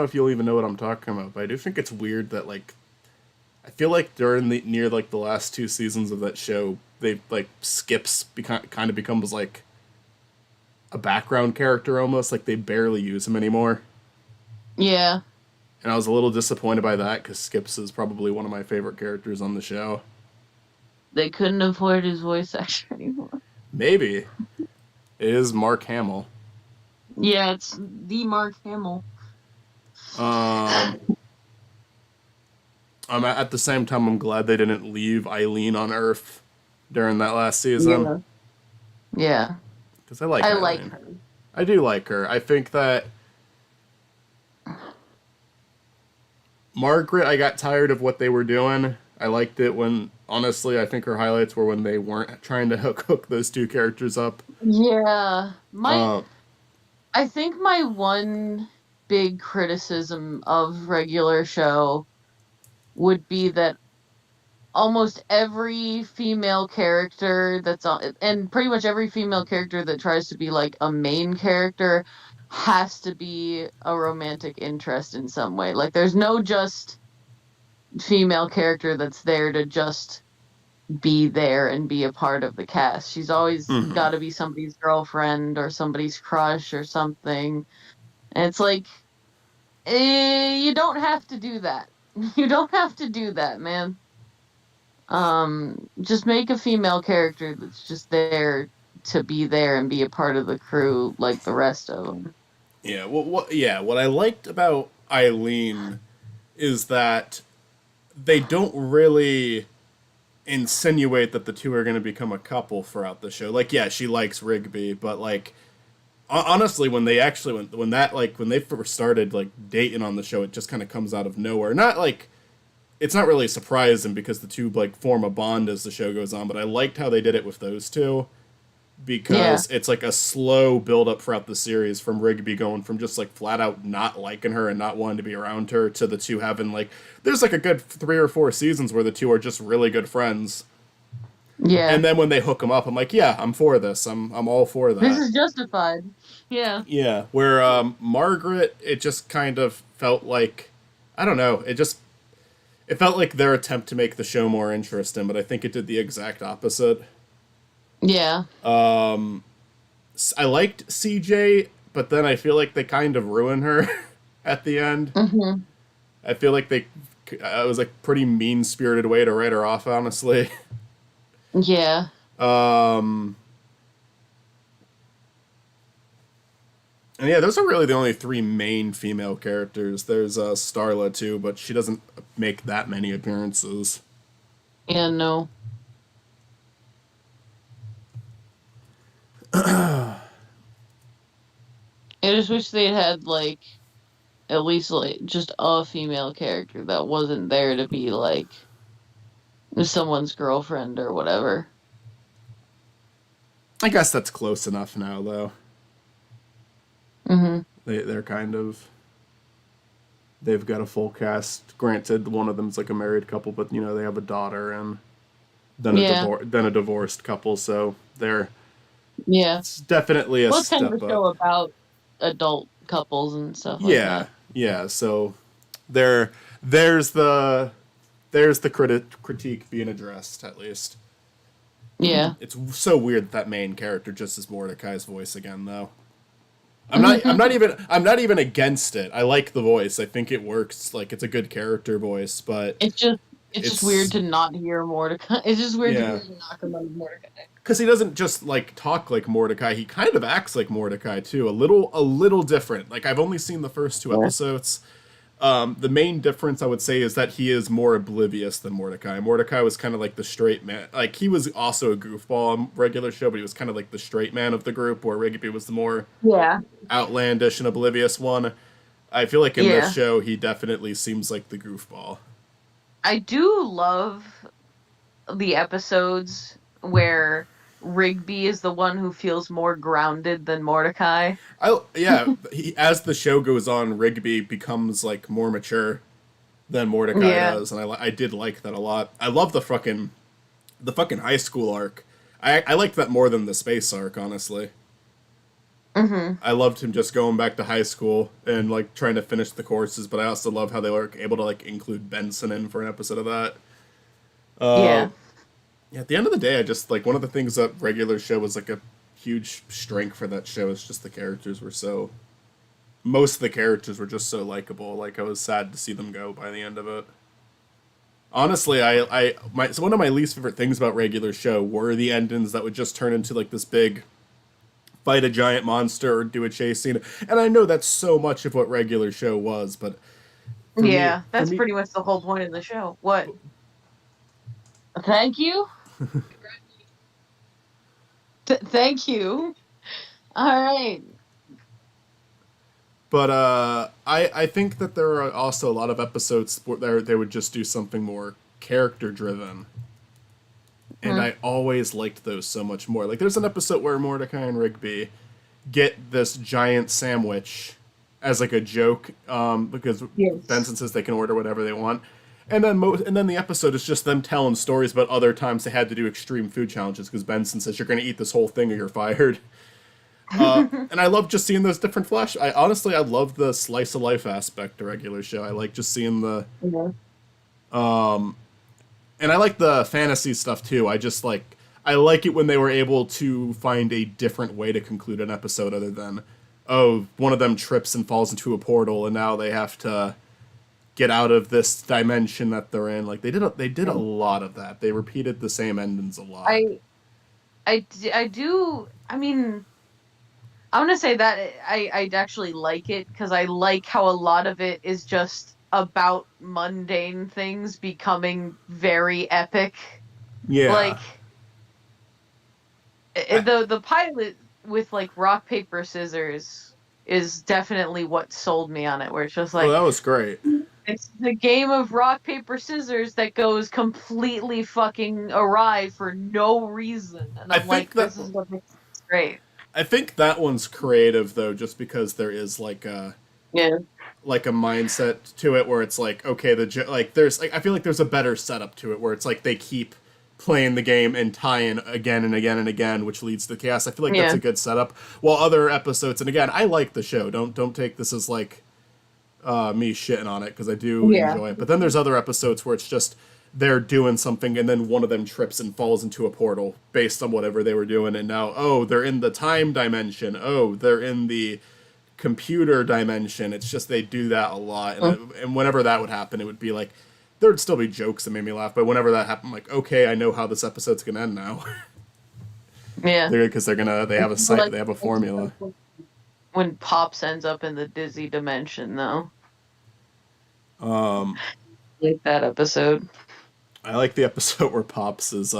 if you'll even know what I'm talking about, but I do think it's weird that like I feel like during the near like the last two seasons of that show, they like Skips kind of becomes like a background character almost, like they barely use him anymore. Yeah, And I was a little disappointed by that because Skips is probably one of my favorite characters on the show. they couldn't afford his voice actor anymore. Maybe it is Mark Hamill. Yeah, it's the Mark Hamill. Um, I'm at the same time I'm glad they didn't leave Eileen on Earth during that last season Yeah. Yeah. because I like I like Eileen. her. I do like her. I think that Margaret, I got tired of what they were doing. I liked it when, honestly, I think her highlights were when they weren't trying to hook those two characters up. Yeah. My Uh, I think my one big criticism of regular show would be that almost every female character that's on, and pretty much every female character that tries to be like a main character has to be a romantic interest in some way. Like there's no just female character that's there to just be there and be a part of the cast. She's always mhm. got to be somebody's girlfriend or somebody's crush or something. And it's like, you don't have to do that. You don't have to do that, man. Just make a female character that's just there to be there and be a part of the crew like the rest of them. Yeah, what I liked about Eileen is that they don't really insinuate that the two are going to become a couple throughout the show. Like, yeah, she likes Rigby, but like honestly, when they actually when that like when they first started like dating on the show, it just kind of comes out of nowhere. Not like it's not really surprising because the two like form a bond as the show goes on, but I liked how they did it with those two Yeah, because it's like a slow build up throughout the series from Rigby going from just like flat out not liking her and not wanting to be around her to the two having like there's like a good 3 or 4 seasons where the two are just really good friends. yeah. And then when they hook them up, I'm like, yeah, I'm for this. I'm all for This that. is justified. Yeah, Yeah, where Margaret, it just kind of felt like I don't know, it felt like their attempt to make the show more interesting, but I think it did the exact opposite. yeah. I liked CJ, but then I feel like they kind of ruin her at the end. Hmm. I feel like they it was like pretty mean spirited way to write her off, honestly. Yeah, Um, and yeah, those are really the only three main female characters. There's Starla too, but she doesn't make that many appearances. yeah. No, I just wish they had like at least like just a female character that wasn't there to be like someone's girlfriend or whatever. I guess that's close enough now, though. Hmm. They're kind of they've got a full cast. Granted, one of them's like a married couple, but you know they have a daughter and Yeah, then a divorced couple, so they're yeah. it's definitely a Well, it's kind of step a show up. about adult couples and stuff like Yeah, that. Yeah, so there there's the critique being addressed at least. Yeah. It's so weird that main character just is Mordecai's voice again though. I'm not even against it. I like the voice. I think it works. Like it's a good character voice, but It's just it's just weird it's to not hear Mordecai. It's just weird to yeah. hear the Nakamura Mordecai. Because he doesn't just like talk like Mordecai. He kind of acts like Mordecai too. A little different. Like I've only seen the first two Yeah. episodes. The main difference I would say is that he is more oblivious than Mordecai. Mordecai was kind of like the straight man. Like he was also a goofball on regular show, but he was kind of like the straight man of the group, where Rigby was the more Yeah. outlandish and oblivious one. I feel like in this Yeah. show he definitely seems like the goofball. I do love the episodes where Rigby is the one who feels more grounded than Mordecai. As the show goes on, Rigby becomes like more mature than Mordecai Yeah. does, and I did like that a lot. I love the fucking high school arc. I liked that more than the space arc, honestly. Hmm. I loved him just going back to high school and like trying to finish the courses, but I also love how they were able to like include Benson in for an episode of that. Uh, Yeah. yeah, at the end of the day, I just like one of the things that regular show was like a huge strength for that show is just the characters were so. Most of the characters were just so likable. Like I was sad to see them go by the end of it. Honestly, so one of my least favorite things about regular show were the endings that would just turn into like this big fight a giant monster or do a chase scene. And I know that's so much of what regular show was, but for me, Yeah. That's pretty much the whole point of the show. What? Thank you. Thank you. All right. but I think that there are also a lot of episodes where they would just do something more character driven. And Hmm. I always liked those so much more. Like, there's an episode where Mordecai and Rigby get this giant sandwich as like a joke, because Yes. Benson says they can order whatever they want, and then the episode is just them telling stories about other times they had to do extreme food challenges because Benson says you're going to eat this whole thing or you're fired. And I love just seeing those different flash. I love the slice of life aspect of regular show. I like just seeing the Yeah. and I like the fantasy stuff too. I like it when they were able to find a different way to conclude an episode other than, oh, one of them trips and falls into a portal and now they have to get out of this dimension that they're in. Like they did a lot of that. They repeated the same endings a lot. I I do. I mean, I'm gonna say that I actually like it because I like how a lot of it is just about mundane things becoming very epic. Yeah. Like I, the pilot with like rock paper scissors is definitely what sold me on it. Where it's just oh, like that was great. it's the game of rock paper scissors that goes completely fucking awry for no reason, and I I'm think like, that this is what makes it great. I think that one's creative though, just because there is Yeah. like a mindset to it where it's like okay like there's like I feel like there's a better setup to it where it's like they keep playing the game and tying again and again and again, which leads to chaos. I feel like that's Yeah. a good setup. While other episodes, and again, I like the show. Don't take this as like me shitting on it because I do Yeah. enjoy it. But then there's other episodes where it's just they're doing something and then one of them trips and falls into a portal based on whatever they were doing, and now oh they're in the time dimension. Oh they're in the computer dimension. It's just they do that a lot, and whenever that would happen, it would be like there'd still be jokes that made me laugh. But whenever that happened, I'm like, okay, I know how this episode's gonna end now. Yeah. Because they have a site, Like they have a formula. when Pops ends up in the dizzy dimension, though. Um, Like that episode. I like the episode where Pops is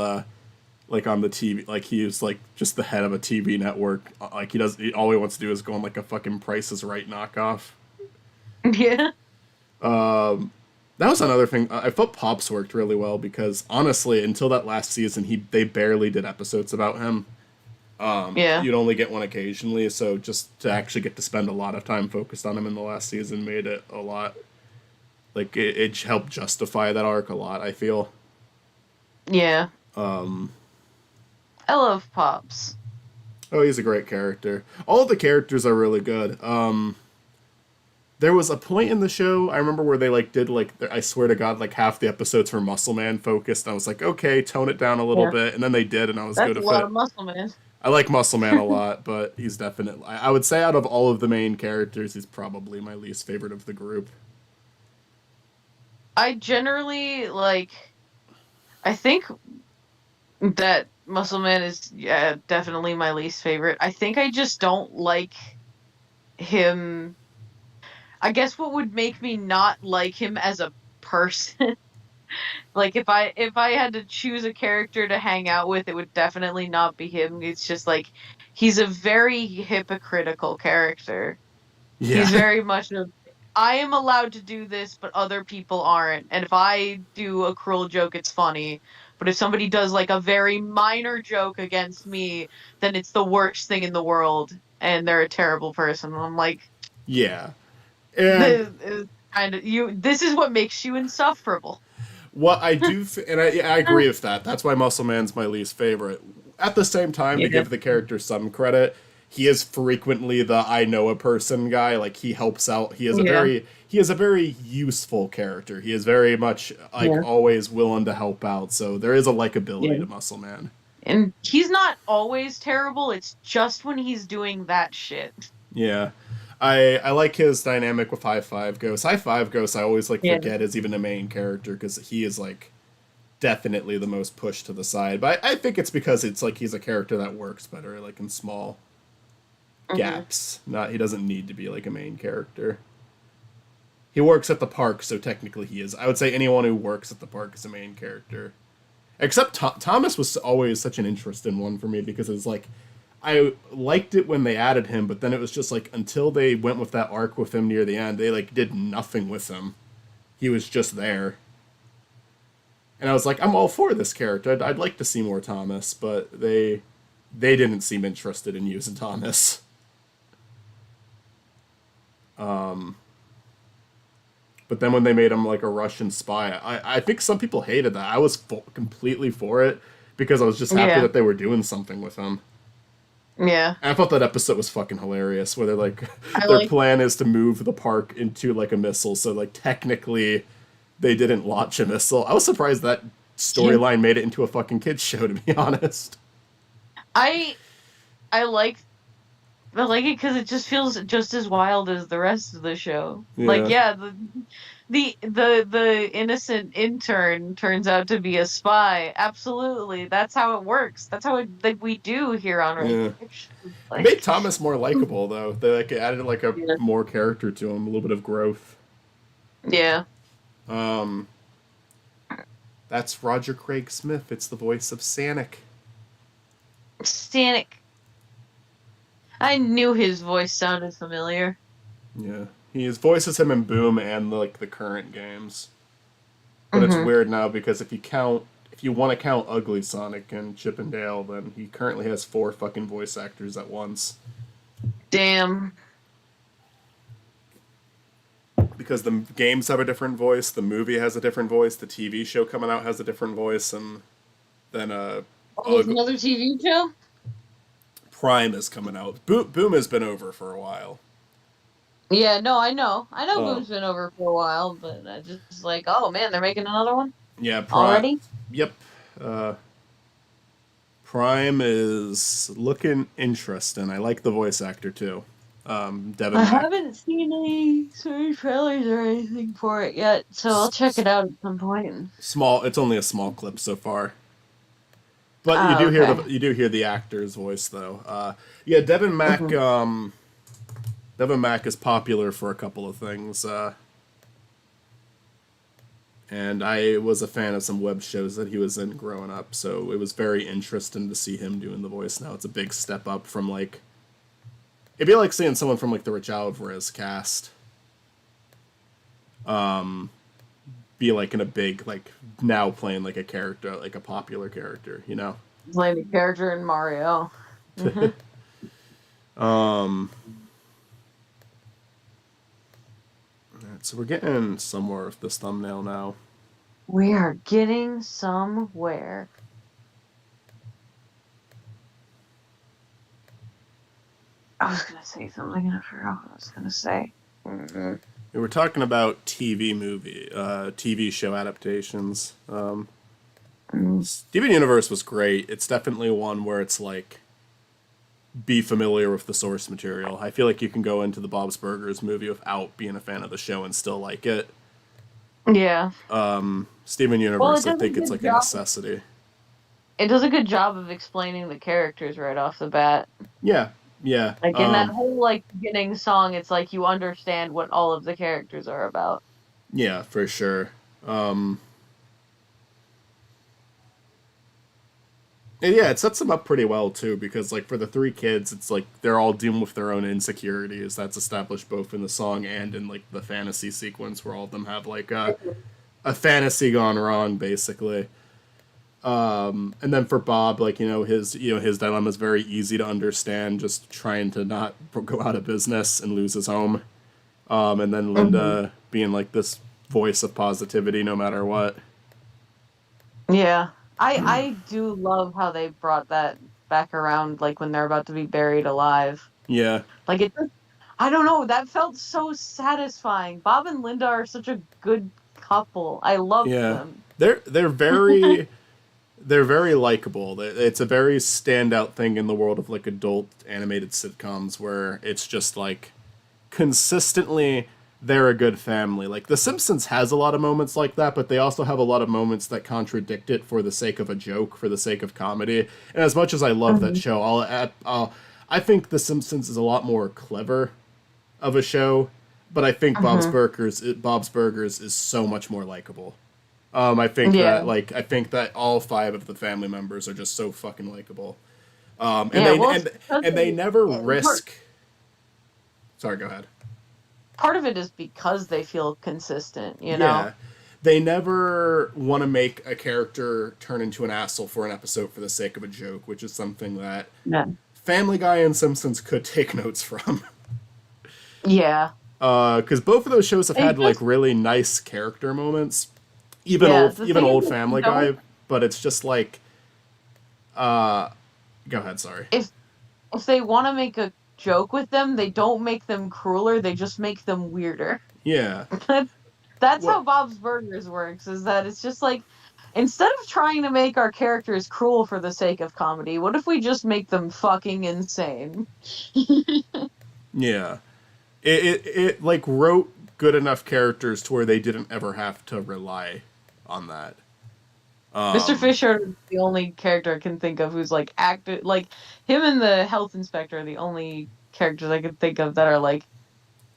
like on the TV, like he is like just the head of a TV network. Like all he wants to do is go on like a fucking Price is Right knockoff. Yeah. That was another thing. I thought Pops worked really well because honestly, until that last season, they barely did episodes about him. Yeah. You'd only get one occasionally, so just to actually get to spend a lot of time focused on him in the last season made it a lot. Like it helped justify that arc a lot. I feel. Yeah. Um, I love Pops. oh, he's a great character. All of the characters are really good. There was a point in the show I remember where they like did like I swear to God like half the episodes were Muscle Man focused. I was like, okay, tone it down a little Yeah, bit, and then they did, and I was good that's a with lot it. of muscle, man. I like Muscle Man a lot, but he's definitely I would say out of all of the main characters, he's probably my least favorite of the group. I generally like. I think that Muscle Man is, yeah, definitely my least favorite. I think I just don't like him. I guess what would make me not like him as a person, like if I had to choose a character to hang out with, it would definitely not be him. It's just like he's a very hypocritical character. Yeah, He's very much a, I am allowed to do this, but other people aren't. And if I do a cruel joke, it's funny. But if somebody does like a very minor joke against me, then it's the worst thing in the world, and they're a terrible person. And I'm like, yeah, and this is kind of you. This is what makes you insufferable. what I do, and I agree with that. That's why Muscle Man's my least favorite. At the same time, to Yeah, give the character some credit, he is frequently the I know a person guy. Like he helps out. yeah, He is a very useful character. He is very much like yeah, always willing to help out. So there is a likability yeah. to Muscle Man. And he's not always terrible. It's just when he's doing that shit. Yeah. I like his dynamic with High Five Ghost. High Five Ghost I always like Yeah. forget is even a main character because he is like definitely the most pushed to the side. But I think it's because it's like he's a character that works better like in small Hmm. gaps. Not he doesn't need to be like a main character. He works at the park, so technically he is. I would say anyone who works at the park is a main character. Except Thomas was always such an interesting one for me because it's like I liked it when they added him, but then it was just like until they went with that arc with him near the end, they like did nothing with him. He was just there, and I was like, I'm all for this character. I'd like to see more Thomas, but they didn't seem interested in using Thomas. But then when they made him like a Russian spy, I think some people hated that. I was completely for it because I was just happy Yeah, that they were doing something with him. yeah. And I thought that episode was fucking hilarious, where they're like, I their like. plan is to move the park into like a missile, so like technically they didn't launch a missile. I was surprised that storyline made it into a fucking kids show, to be honest. I I like I like it because it just feels just as wild as the rest of the show. Like, Yeah, yeah, the innocent intern turns out to be a spy. Absolutely, that's how it works. That's how it like we do here on yeah. regular shows. It Like, made Thomas more likable though. They like added like a yeah, more character to him, a little bit of growth. yeah. Um, that's Roger Craig Smith. It's the voice of Sanic. Stanek. I knew his voice sounded familiar. Yeah, he voices him in Boom and like the current games. But it's Hmm. weird now because if you want to count Ugly Sonic and Chip and Dale, then he currently has four fucking voice actors at once. Damn. Because the games have a different voice, the movie has a different voice, the TV show coming out has a different voice, and then Oh, there's Ugly another TV show? Prime is coming out. Boom has been over for a while. Yeah, no, I know. I know Um, Boom's been over for a while, but I just like, oh man, they're making another one yeah, Prime. already? Yep. Uh, Prime is looking interesting. I like the voice actor too. I Devin Mack. haven't seen any sort of trailers or anything for it yet, so I'll check it out at some point. Small. It's only a small clip so far. But Oh, okay. you do hear the actor's voice though. Yeah, Devin Mack. Hmm. Devin Mack is popular for a couple of things, and I was a fan of some web shows that he was in growing up. So it was very interesting to see him doing the voice now. It's a big step up from like it'd be like seeing someone from like the Rich Alvarez cast be like in a big like now playing like a character like a popular character, you know. Playing the character in Mario. Hmm. Um, so we're getting somewhere with this thumbnail now. We are getting somewhere. I was gonna say something and I forgot what I was gonna say. Mhm. We were talking about TV show adaptations. Mm. Steven Universe was great. It's definitely one where it's like be familiar with the source material. I feel like you can go into the Bob's Burgers movie without being a fan of the show and still like it. Yeah. Steven Well, it Universe, I does a think it's good like a job. necessity. It does a good job of explaining the characters right off the bat. Yeah, yeah, Like in that whole like beginning song, it's like you understand what all of the characters are about. yeah, for sure. Um, and yeah, it sets them up pretty well too, because like for the three kids, it's like they're all dealing with their own insecurities. That's established both in the song and in like the fantasy sequence, where all of them have like a fantasy gone wrong, basically. And then for Bob, like his dilemma is very easy to understand, just trying to not go out of business and lose his home. And then Hmm. Linda being like this voice of positivity no matter what. Yeah. I do love how they brought that back around, like when they're about to be buried alive. Yeah, Like I don't know, that felt so satisfying. Bob and Linda are such a good couple. I love yeah. them. They're very likable. It's a very standout thing in the world of like adult animated sitcoms where it's just like consistently they're a good family. Like The Simpsons has a lot of moments like that, but they also have a lot of moments that contradict it for the sake of a joke, for the sake of comedy. And as much as I love that Hmm. show, I think The Simpsons is a lot more clever of a show, but I think Hmm. Bob's Burgers is so much more likable. Yeah. I think that all five of the family members are just so fucking likable. And Yeah, they well, it's because and they never part, risk. Sorry, go ahead. part of it is because they feel consistent, you know? Yeah, they never want to make a character turn into an asshole for an episode for the sake of a joke, which is something that Yeah. Family Guy and Simpsons could take notes from. Yeah. Because both of those shows have They had like just, really nice character moments, yeah, the even thing is, old if they Family don't, Guy, but it's just like, uh, go ahead, sorry. if if they want to make a joke with them, they don't make them crueler, they just make them weirder. Yeah. That's What? how Bob's Burgers works, is that it's just like, instead of trying to make our characters cruel for the sake of comedy, what if we just make them fucking insane? Yeah. It like wrote good enough characters to where they didn't ever have to rely on that. Mr. Fisher is the only character I can think of who's like active, like him and the health inspector are the only characters I can think of that are like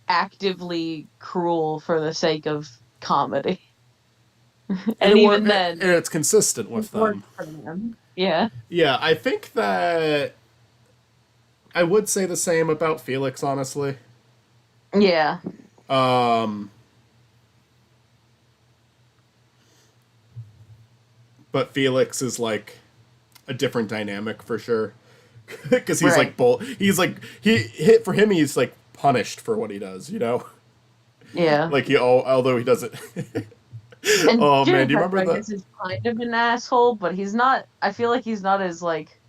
actively cruel for the sake of comedy. And And even then, and it's consistent it with works them. for them. Yeah. Yeah, I think that I would say the same about Felix, honestly. Yeah. Um, but Felix is like a different dynamic for sure, because he's Right. like bull. He's like he hit for him. He's like punished for what he does. Yeah. Like although he doesn't. And Oh man, Jimmy do you remember Pesto, I the guess, is kind of an asshole, but he's not. I feel like he's not as like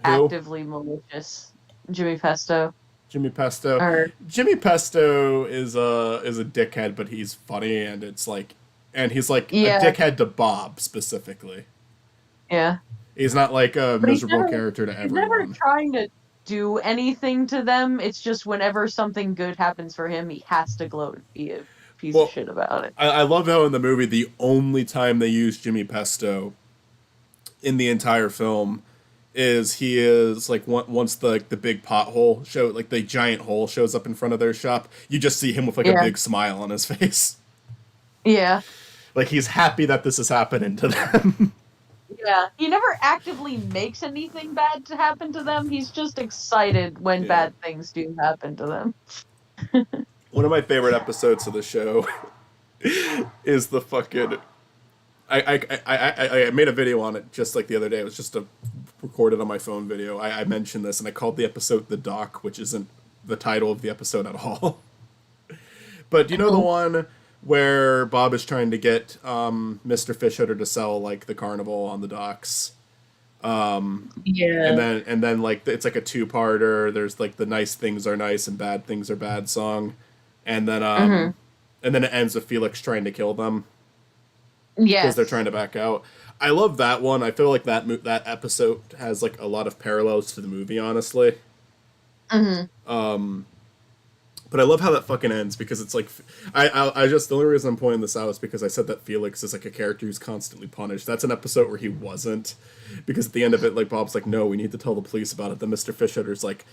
who? actively malicious. Jimmy Pesto, Jimmy Pesto. or Jimmy Pesto is a dickhead, but he's funny, and it's like, and he's like a yeah, dickhead to Bob specifically. yeah. He's not like a But miserable character to he's never everyone. trying to do anything to them. It's just whenever something good happens for him, he has to gloat and be a piece of Well, shit about it. I love how in the movie the only time they use Jimmy Pesto in the entire film is he is like once the like the big pothole show like the giant hole shows up in front of their shop, you just see him with like a Yeah, big smile on his face. yeah, Like he's happy that this is happening to them. yeah. He never actively makes anything bad to happen to them. He's just excited when Yeah. bad things do happen to them. One of my favorite episodes of the show is the fucking I made a video on it just like the other day. It was just a recorded on my phone video. I mentioned this and I called the episode "The Doc," which isn't the title of the episode at all. But do you know the one where Bob is trying to get Mr. Fishhooter to sell like the carnival on the docks? Yeah. And then like it's like a two-parter. There's like the nice things are nice and bad things are bad song, and then Hmm. And then it ends with Felix trying to kill them because they're trying Yes. to back out. I love that one. I feel like that episode has like a lot of parallels to the movie, honestly. Hmm. But I love how that fucking ends because it's like I just the only reason I'm pointing this out is because I said that Felix is like a character who's constantly punished. That's an episode where he wasn't, because at the end of it, like Bob's like, no, we need to tell the police about it. Then Mr. Fishhutter's like,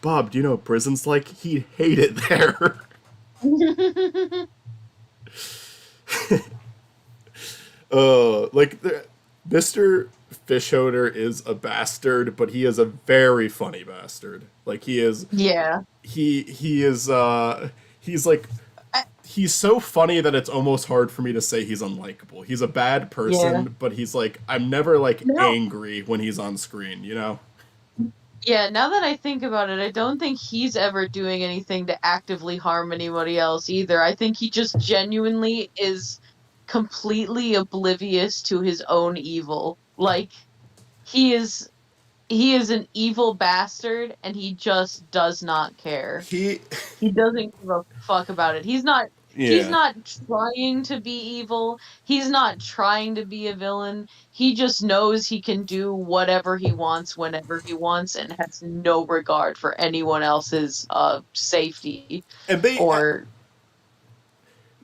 Bob, do you know what prison's like? He'd hate it there. Like Mr. Fishhooter is a bastard, but he is a very funny bastard. Like Yeah. he is he's like I, he's so funny that it's almost hard for me to say he's unlikable. He's a bad yeah. person, but he's like I'm never like No. angry when he's on screen, you know? Yeah, now that I think about it, I don't think he's ever doing anything to actively harm anybody else either. I think he just genuinely is completely oblivious to his own evil. Like he is he is an evil bastard and he just does not care. He He doesn't give a fuck about it. He's yeah. not trying to be evil. He's not trying to be a villain. He just knows he can do whatever he wants whenever he wants and has no regard for anyone else's safety And or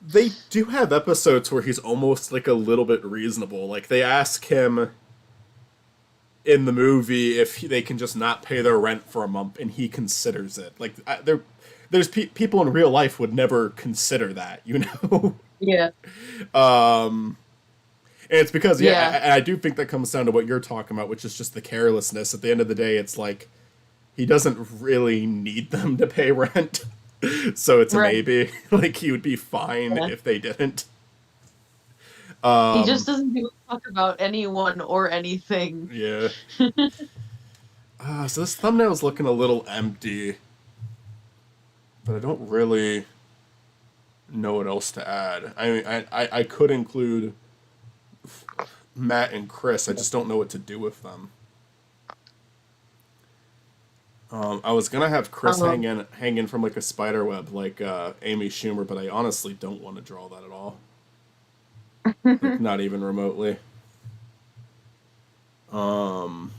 they do have episodes where he's almost like a little bit reasonable. Like they ask him in the movie if they can just not pay their rent for a month, and he considers it. Like there's people in real life would never consider that, you know. yeah. um, and it's because Yeah. I do think that comes down to what you're talking about, which is just the carelessness. At the end of the day, it's like he doesn't really need them to pay rent, so it's a Right. maybe. Like he would be fine Yeah. if they didn't. He Um, just doesn't give a fuck about anyone or anything. yeah. So this thumbnail's looking a little empty, but I don't really know what else to add. I mean, I could include Matt and Chris. I just don't know what to do with them. I was gonna have Chris Um, hang in from like a spider web like Amy Schumer, but I honestly don't want to draw that at all. Like not even remotely. Um,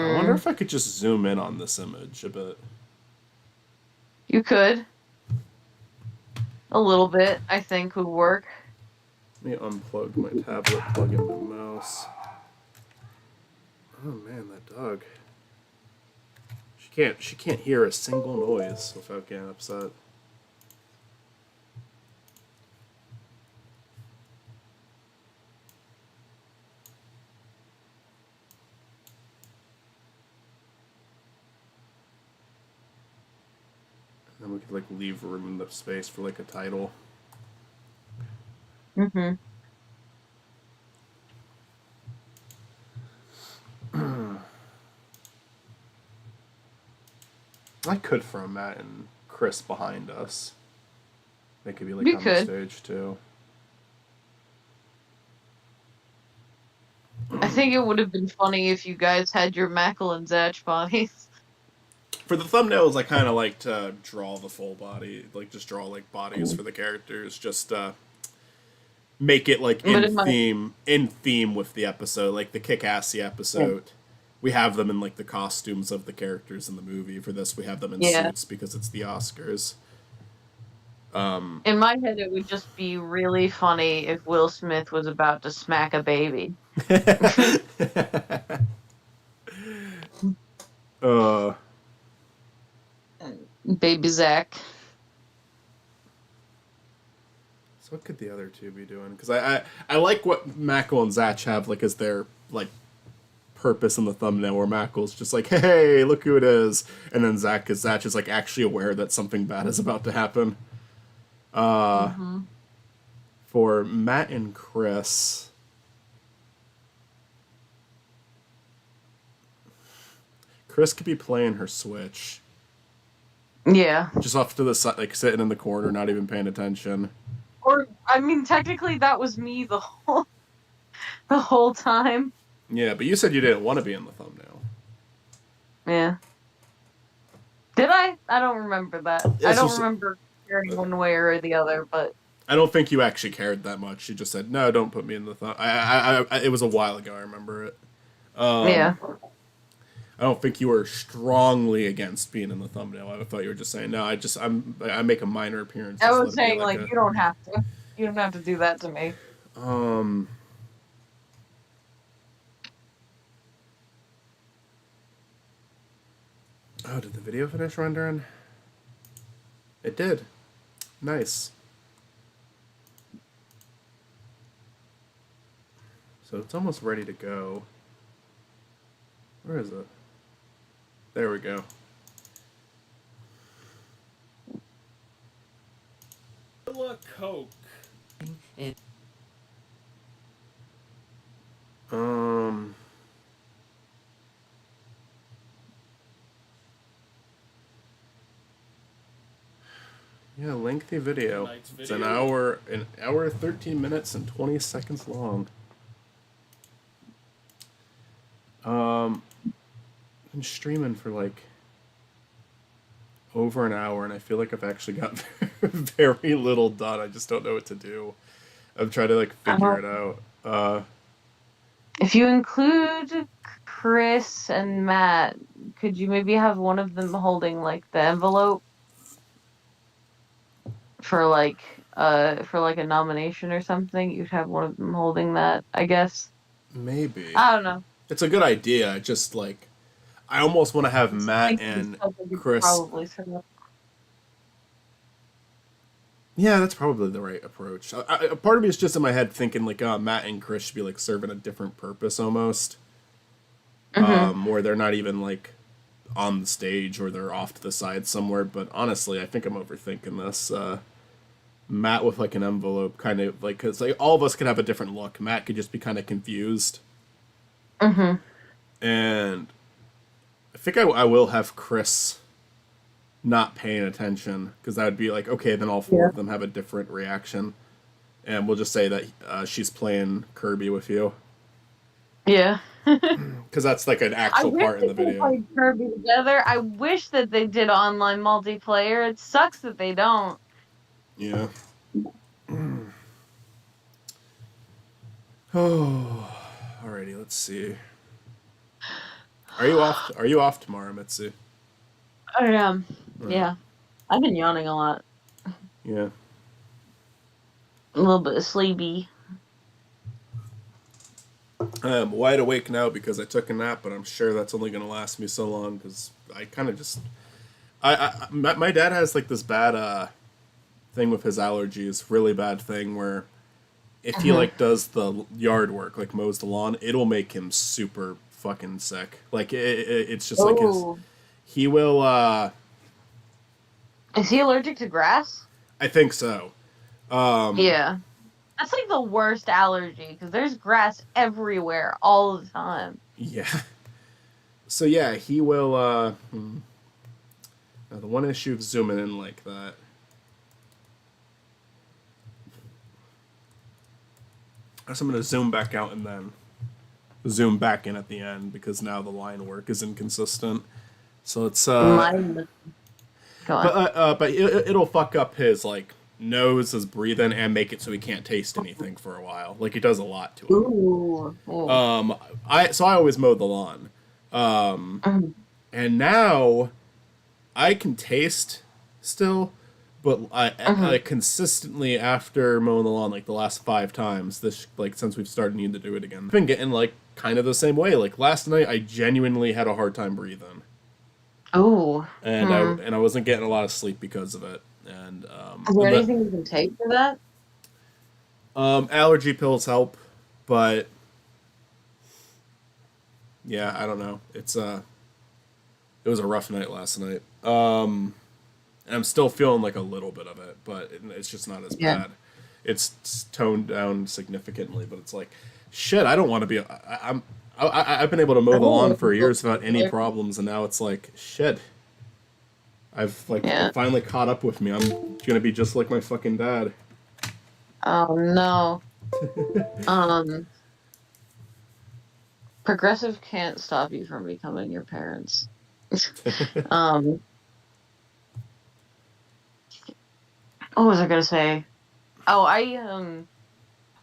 I wonder hmm. if I could just zoom in on this image a bit. You could. A little bit, I think, would work. Let me unplug my tablet, plug in my mouse. Oh man, that dog. She can't hear a single noise without getting upset. And then we could like leave room in the space for like a title. Hmm. I could throw Matt and Chris behind us. They could be like We on the could. stage too. I think it would have been funny if you guys had your Makal and Zatch bodies. For the thumbnails, I kind of like to draw the full body, like just draw like bodies for the characters, just make it like But in my in theme with the episode, like the Kick-Assy episode. We have them in like the costumes of the characters in the movie. For this, we have them in yeah, suits because it's the Oscars. in my head it would just be really funny if Will Smith was about to smack a baby. uh, Baby Zach. so what could the other two be doing? Because I like what Makal and Zatch have like as their like purpose in the thumbnail, where Makal's just like, hey, look who it is, and then Zatch is like actually aware that something bad is about to happen. Hmm. For Matt and Chris, Chris could be playing her Switch, Yeah. just off to the side, like sitting in the corner, not even paying attention. Or I mean, technically that was me the whole time. Yeah, but you said you didn't want to be in the thumbnail. Yeah. Did I? I don't remember that. I This don't was. remember caring one way or the other, but I don't think you actually cared that much. You just said, "No, don't put me in the thumb." It was a while ago. I remember it. yeah. I don't think you were strongly against being in the thumbnail. I thought you were just saying, "No, I make a minor appearance. I Just was let it be saying like like a." you don't have to. You don't have to do that to me. Um. Oh, did the video finish rendering? It did. Nice. So it's almost ready to go. Where is it? There we go. Coke. Um. Yeah, lengthy video. It's an hour 13 minutes and 20 seconds long. Been streaming for like over an hour, and I feel like I've actually got very little done. I just don't know what to do. I'm trying to like figure it out. If you include Chris and Matt, could you maybe have one of them holding like the envelope for like a nomination or something? You'd have one of them holding that, I guess. Maybe I don't know. it's a good idea. Just like I almost want to have It's Matt like and stuff that you could Chris. probably set up. Yeah, that's probably the right approach. Part of me is just in my head thinking like, Matt and Chris should be like serving a different purpose almost, Mm-hmm. where they're not even like on the stage or they're off to the side somewhere. But honestly, I think I'm overthinking this. Matt with like an envelope, kind of like because like all of us could have a different look. Matt could just be kind of confused, Mm-hmm. and I think I will have Chris not paying attention because that would be like okay, then all four Yeah. of them have a different reaction, and we'll just say that she's playing Kirby with you Yeah. because that's like an I actual wish part in the that they video. played Kirby together. I wish that they did online multiplayer. It sucks that they don't. Yeah. Oh, alrighty. Let's see. Are you off tomorrow, Mitsu? I am. All right. Yeah. I've been yawning a lot. Yeah. A little bit sleepy. I'm wide awake now because I took a nap, but I'm sure that's only going to last me so long because I kind of just. My dad has like this bad thing with his allergies, really bad thing where if he Mhm. like does the yard work, like mows the lawn, it'll make him super fucking sick. Like it's just like his. Oh. He will. Is he allergic to grass? I think so. Um, Yeah. That's like the worst allergy because there's grass everywhere all the time. yeah. So yeah, he will. Now the one issue of zooming in like that. I guess I'm gonna zoom back out and then zoom back in at the end because now the line work is inconsistent. So it's Mine. Go on. but it'll fuck up his like nose, his breathing, and make it so he can't taste anything for a while. Like it does a lot to him. Ooh. Ooh. I always mowed the lawn, Mhm. and now I can taste still, but I Mhm. consistently after mowing the lawn like the last 5 times this like since we've started needing to do it again. I've been getting like kind of the same way. Like last night, I genuinely had a hard time breathing, Ooh. and Hmm. I wasn't getting a lot of sleep because of it. Is there And the anything you can take for that? allergy pills help, but yeah, I don't know. It was a rough night last night. And I'm still feeling like a little bit of it, but it's just not as Yeah. bad. It's toned down significantly, but it's like, shit. I don't want to be. I've been able to mow the lawn for years without any problems, and now it's like, shit. I've like Yeah. it finally caught up with me. I'm gonna be just like my fucking dad. Oh no. Um. Progressive can't stop you from becoming your parents. um, what was I gonna say? Oh,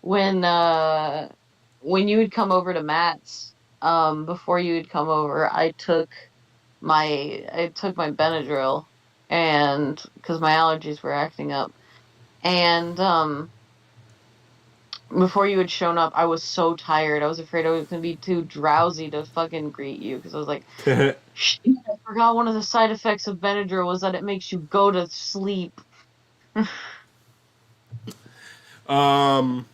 when when you would come over to Matt's, before you would come over, I took my Benadryl, and because my allergies were acting up, and before you had shown up, I was so tired. I was afraid I was gonna be too drowsy to fucking greet you because I was like, shit, I forgot one of the side effects of Benadryl was that it makes you go to sleep. um,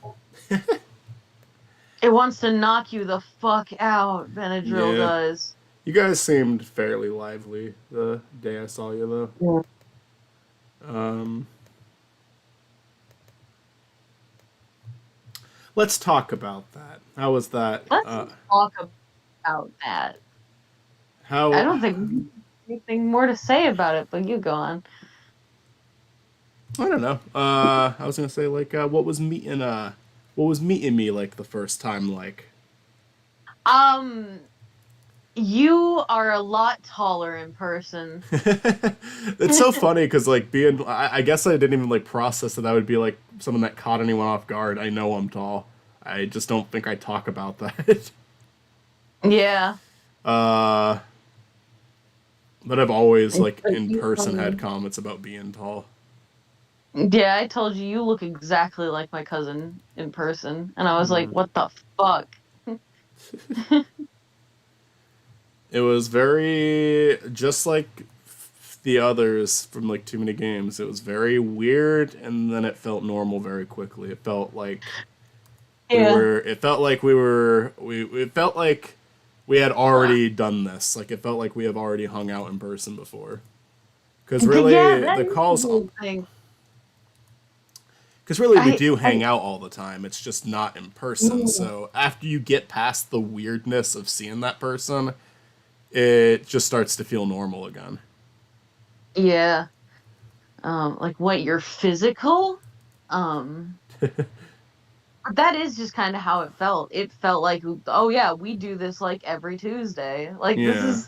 It wants to knock you the fuck out, Benadryl yeah. does. You guys seemed fairly lively the day I saw you, Yeah. though. Let's talk about that. How was that? Let's talk about that. I How? don't think we have anything more to say about it, but you go on. I don't know. I was gonna say like, what was meeting me like the first time like? Um, you are a lot taller in person. It's so funny because like being, I guess I didn't even like process that I would be like someone that caught anyone off guard. I know I'm tall. I just don't think I talk about that. Yeah. uh, but I've always But like in you, person had comments about being tall. yeah, I told you you look exactly like my cousin in person, and I was like, Mm. "What the fuck?" It was very just like the others from like Too Many Games. It was very weird, and then it felt normal very quickly. It felt like we Yeah. were. It felt like we were. We. It felt like we had already done this. Like it felt like we have already hung out in person before. Because Yeah, really, that the is the calls. weird thing. Because really, we do I hang out all the time. It's just not in person. So after you get past the weirdness of seeing that person, it just starts to feel normal again. yeah. Like what, you're physical? Um, that is just kind of how it felt. It felt like, oh yeah, we do this like every Tuesday. Like Yeah.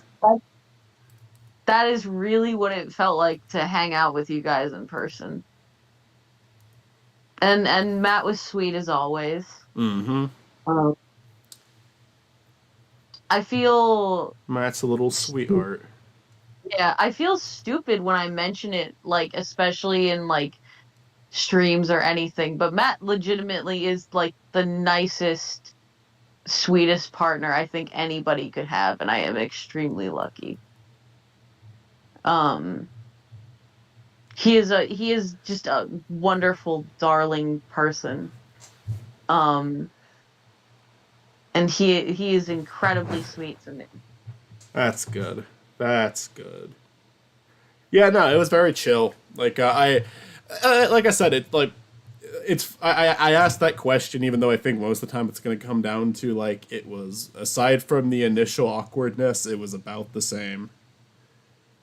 that is really what it felt like to hang out with you guys in person. And Matt was sweet as always. Mm-hmm. Um, I feel Matt's a little sweetheart. yeah, I feel stupid when I mention it, like especially in like streams or anything, but Matt legitimately is like the nicest, sweetest partner I think anybody could have, and I am extremely lucky. Um, he is just a wonderful, darling person. Um, and he is incredibly sweet to me. That's good. That's good. Yeah, no, it was very chill. Like I said, it like it's I asked that question even though I think most of the time it's going to come down to like it was aside from the initial awkwardness, it was about the same.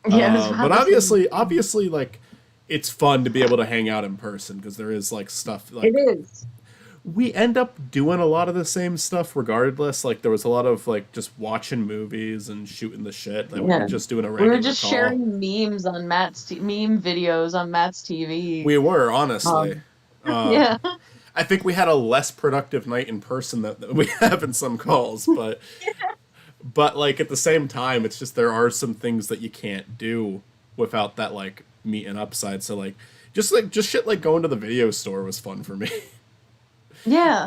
Yeah, it was But about the same. obviously, like it's fun to be able to hang out in person because there is like stuff It like is. we end up doing a lot of the same stuff regardless. Like there was a lot of like just watching movies and shooting the shit that we were Yeah. just doing a We were regular just call. sharing memes on meme videos on Matt's TV. We were honestly. Um, Uh, yeah. I think we had a less productive night in person that we have in some calls, but like at the same time, it's just there are some things that you can't do without that like meeting upside. So like just shit like going to the video store was fun for me. Yeah.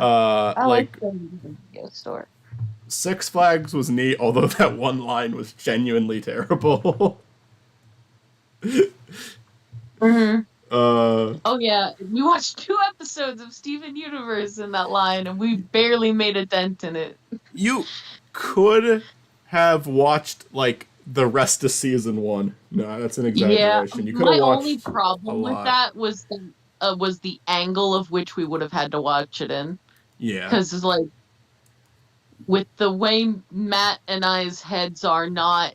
I like Like going to the video store. Six Flags was neat, although that one line was genuinely terrible. Hmm. uh, Oh yeah, we watched 2 episodes of Steven Universe in that line, and we barely made a dent in it. you could have watched like the rest of season one. No, that's an Yeah, exaggeration. You could have my only watched a problem with lot. that was the angle of which we would have had to watch it in, Yeah. because it's like with the way Matt and I's heads are not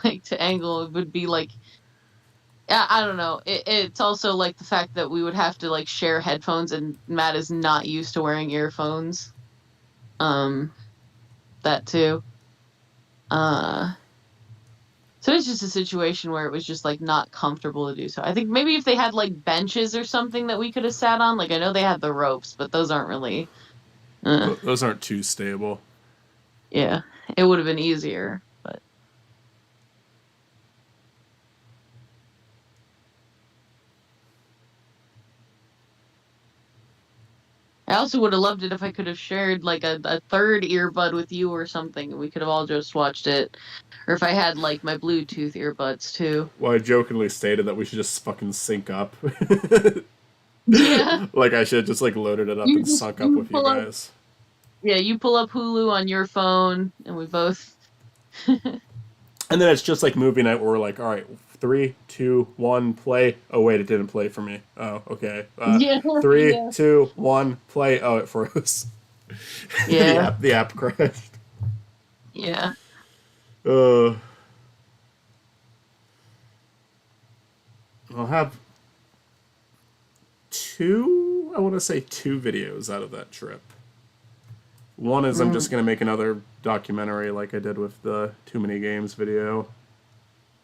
like to angle, it would be like I don't know. It's also like the fact that we would have to like share headphones, and Matt is not used to wearing earphones. Um, that too. Uh, so it's just a situation where it was just like not comfortable to do so. I think maybe if they had like benches or something that we could have sat on, like I know they had the ropes, but those aren't really, uh, Those aren't too stable. yeah, it would have been easier. But I also would have loved it if I could have shared like a third earbud with you or something, and we could have all just watched it. Or if I had like my Bluetooth earbuds too. Well, I jokingly stated that we should just fucking sync up. Yeah, Like I should have just like loaded it up and sunk up you with you pull up. guys. Yeah, you pull up Hulu on your phone, and we both. And then it's just like movie night where we're like, all right, 3, 2, 1, play. Oh wait, it didn't play for me. Oh, okay. Yeah, Three, yeah, two, one, play. Oh, it froze. the yeah, app crashed. yeah. Uh, I'll have two. I want to say two videos out of that trip. One is I'm just Mm, gonna make another documentary like I did with the Too Many Games video,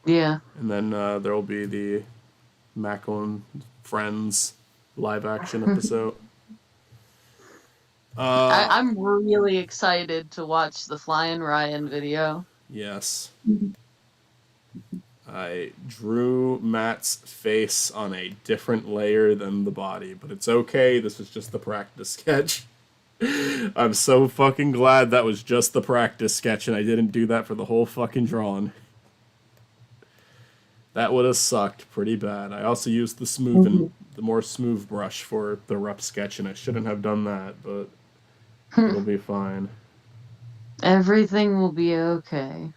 yeah. and then there will be the Makal and Friends live action episode. Uh, I'm really excited to watch the Flying Ryan video. yes. I drew Matt's face on a different layer than the body, but it's okay. This was just the practice sketch. I'm so fucking glad that was just the practice sketch and I didn't do that for the whole fucking drawing. That would have sucked pretty bad. I also used the smooth and the more smooth brush for the rough sketch, and I shouldn't have done that, but it'll be fine. Everything will be okay.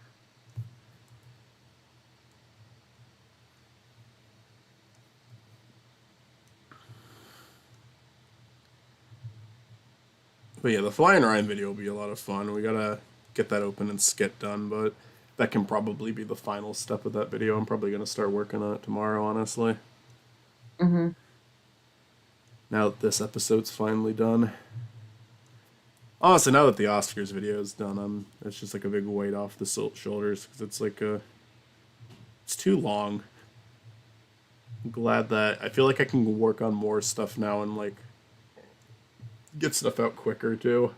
But yeah, the Flying Ryan video will be a lot of fun. We gotta get that open and skit done, but that can probably be the final step of that video. I'm probably gonna start working on it tomorrow, honestly. Hmm. Now that this episode's finally done. Honestly, now that the Oscars video is done, it's just like a big weight off the shoulders because it's like it's too long. I'm glad that I feel like I can work on more stuff now and like get stuff out quicker too.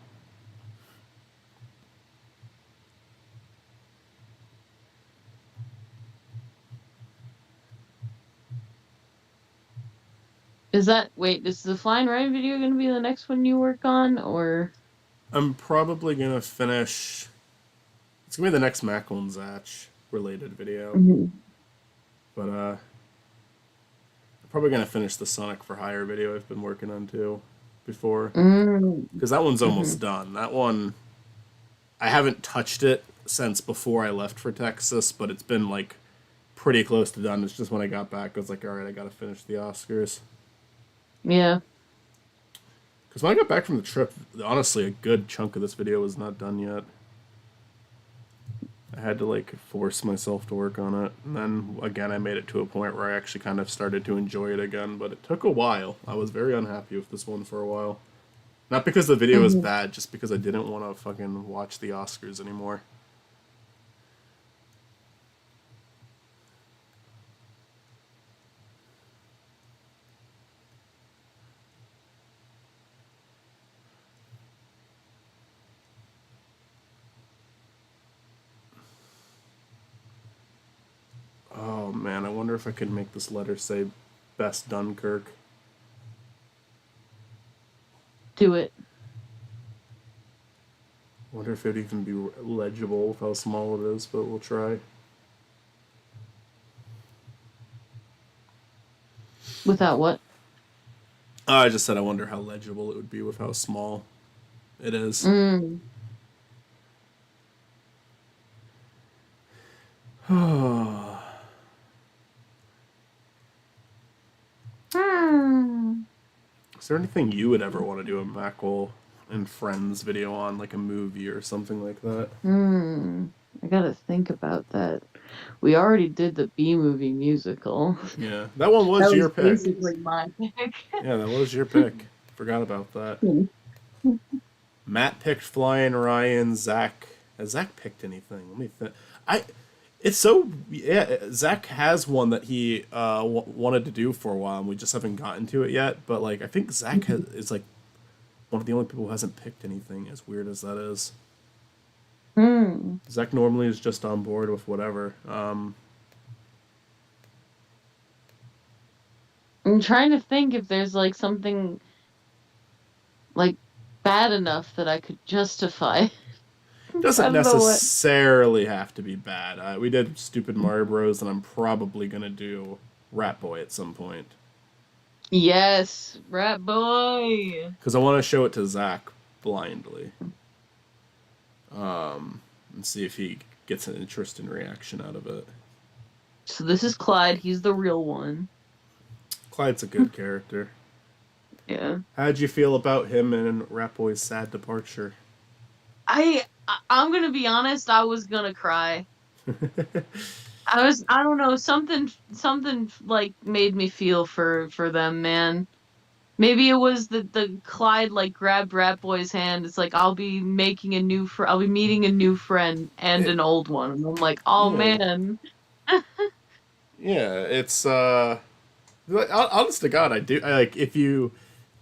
Is the Flying Ryan video going to be the next one you work on, or? I'm probably gonna finish. It's gonna be the next Makal and Zatch related video, Mhm. but I'm probably gonna finish the Sonic for Hire video I've been working on too before Mm, because that one's hmm. almost done. That one I haven't touched it since before I left for Texas, but it's been like pretty close to done. It's just when I got back, I was like, all right, I gotta finish the Oscars. Yeah. Because when I got back from the trip, honestly, a good chunk of this video was not done yet. I had to like force myself to work on it, and then again, I made it to a point where I actually kind of started to enjoy it again. But it took a while. I was very unhappy with this one for a while. Not because the video was Hmm. bad, just because I didn't want to fucking watch the Oscars anymore. Oh man, I wonder if I could make this letter say "Best Dunkirk." Do it. I wonder if it'd even be legible with how small it is, but we'll try. Without what? I just said I wonder how legible it would be with how small it is. Mm. Hmm. Is there anything you would ever want to do a Makal and Friends video on, like a movie or something like that? Hmm. I gotta think about that. We already did the B movie musical. Yeah, that one That was your was pick. basically my pick. Yeah, that was your pick. Forgot about that. Matt picked Flying Ryan. Zach Has Zach picked anything? Let me think. I. It's so yeah. Zach has one that he wanted to do for a while, and we just haven't gotten to it yet. But like, I think is like one of the only people who hasn't picked anything. As weird as that is, Hmm. Zach normally is just on board with whatever. I'm trying to think if there's like something like bad enough that I could justify. Doesn't I don't know what. necessarily have to be bad. We did Stupid Mario Bros, and I'm probably gonna do Rat Boy at some point Yes, Rat Boy. because I want to show it to Zach blindly and see if he gets an interesting reaction out of it. So this is Clyde. He's the real one. Clyde's a good character. Yeah. How'd you feel about him and Rat Boy's sad departure? I'm gonna be honest, I was gonna cry. I don't know, something like made me feel for them, man. Maybe it was the Clyde like grabbed Rat Boy's hand. It's like I'll be meeting a new friend and It, an old one. And I'm like, oh yeah, man. yeah. It's like, honest to God, I like if you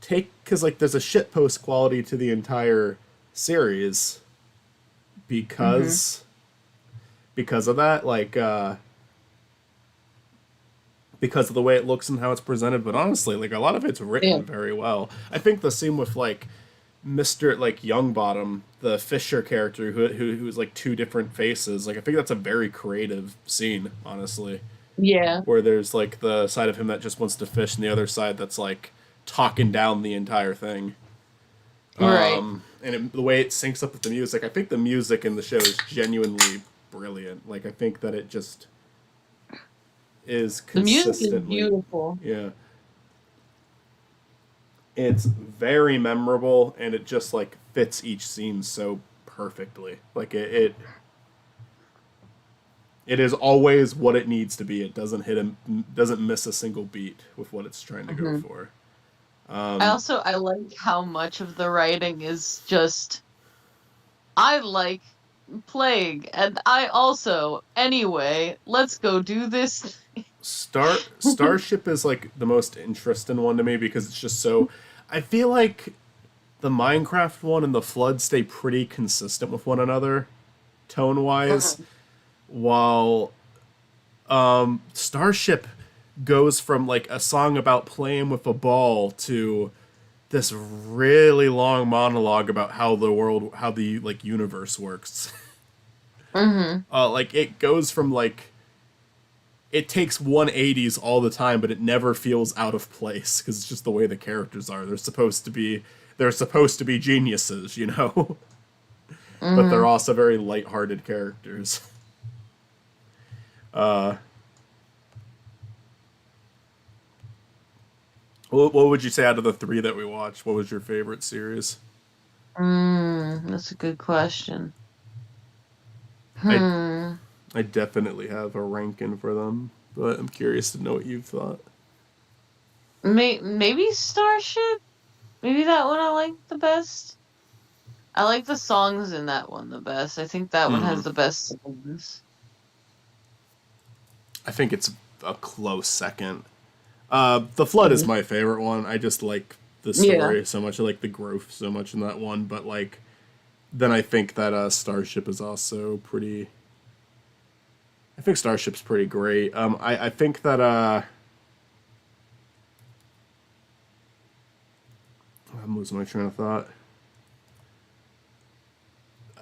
take because like there's a shitpost quality to the entire series Hmm. because of that, like because of the way it looks and how it's presented. But honestly, like a lot of it's Yeah. written very well. I think the same with like Mr. like Youngbottom, the Fisher character who's like two different faces. Like I think that's a very creative scene, honestly, Yeah. where there's like the side of him that just wants to fish and the other side that's like talking down the entire thing. Right. The way it syncs up with the music, I think the music in the show is genuinely brilliant. Like I think that it just is The music is consistently, beautiful. yeah, it's very memorable and it just like fits each scene so perfectly. Like it is always what it needs to be. It doesn't miss a single beat with what it's trying to go Hmm. for. I like how much of the writing is just I like plague and I also anyway, let's go do this. Starship is like the most interesting one to me because it's just so. I feel like the Minecraft one and the Flood stay pretty consistent with one another, tone wise, Mhm. while Starship goes from like a song about playing with a ball to this really long monologue about how the like universe works. Mhm. Like it goes from like it takes 180s all the time, but it never feels out of place because it's just the way the characters are. They're supposed to be geniuses, you know, but they're Mhm. also very light-hearted characters. Uh, what would you say out of the three that we watched? What was your favorite series? That's a good question. I Hmm. I definitely have a ranking for them, but I'm curious to know what you thought. Maybe Starship? Maybe that one I like the best. I like the songs in that one the best. I think that one Hmm. has the best songs. I think it's a close second. The Flood is Mhm. my favorite one. I just like the Yeah. story so much. I like the growth so much in that one. But like, then I think that Starship is also pretty. I think Starship's pretty great. I think that I'm losing my train of thought.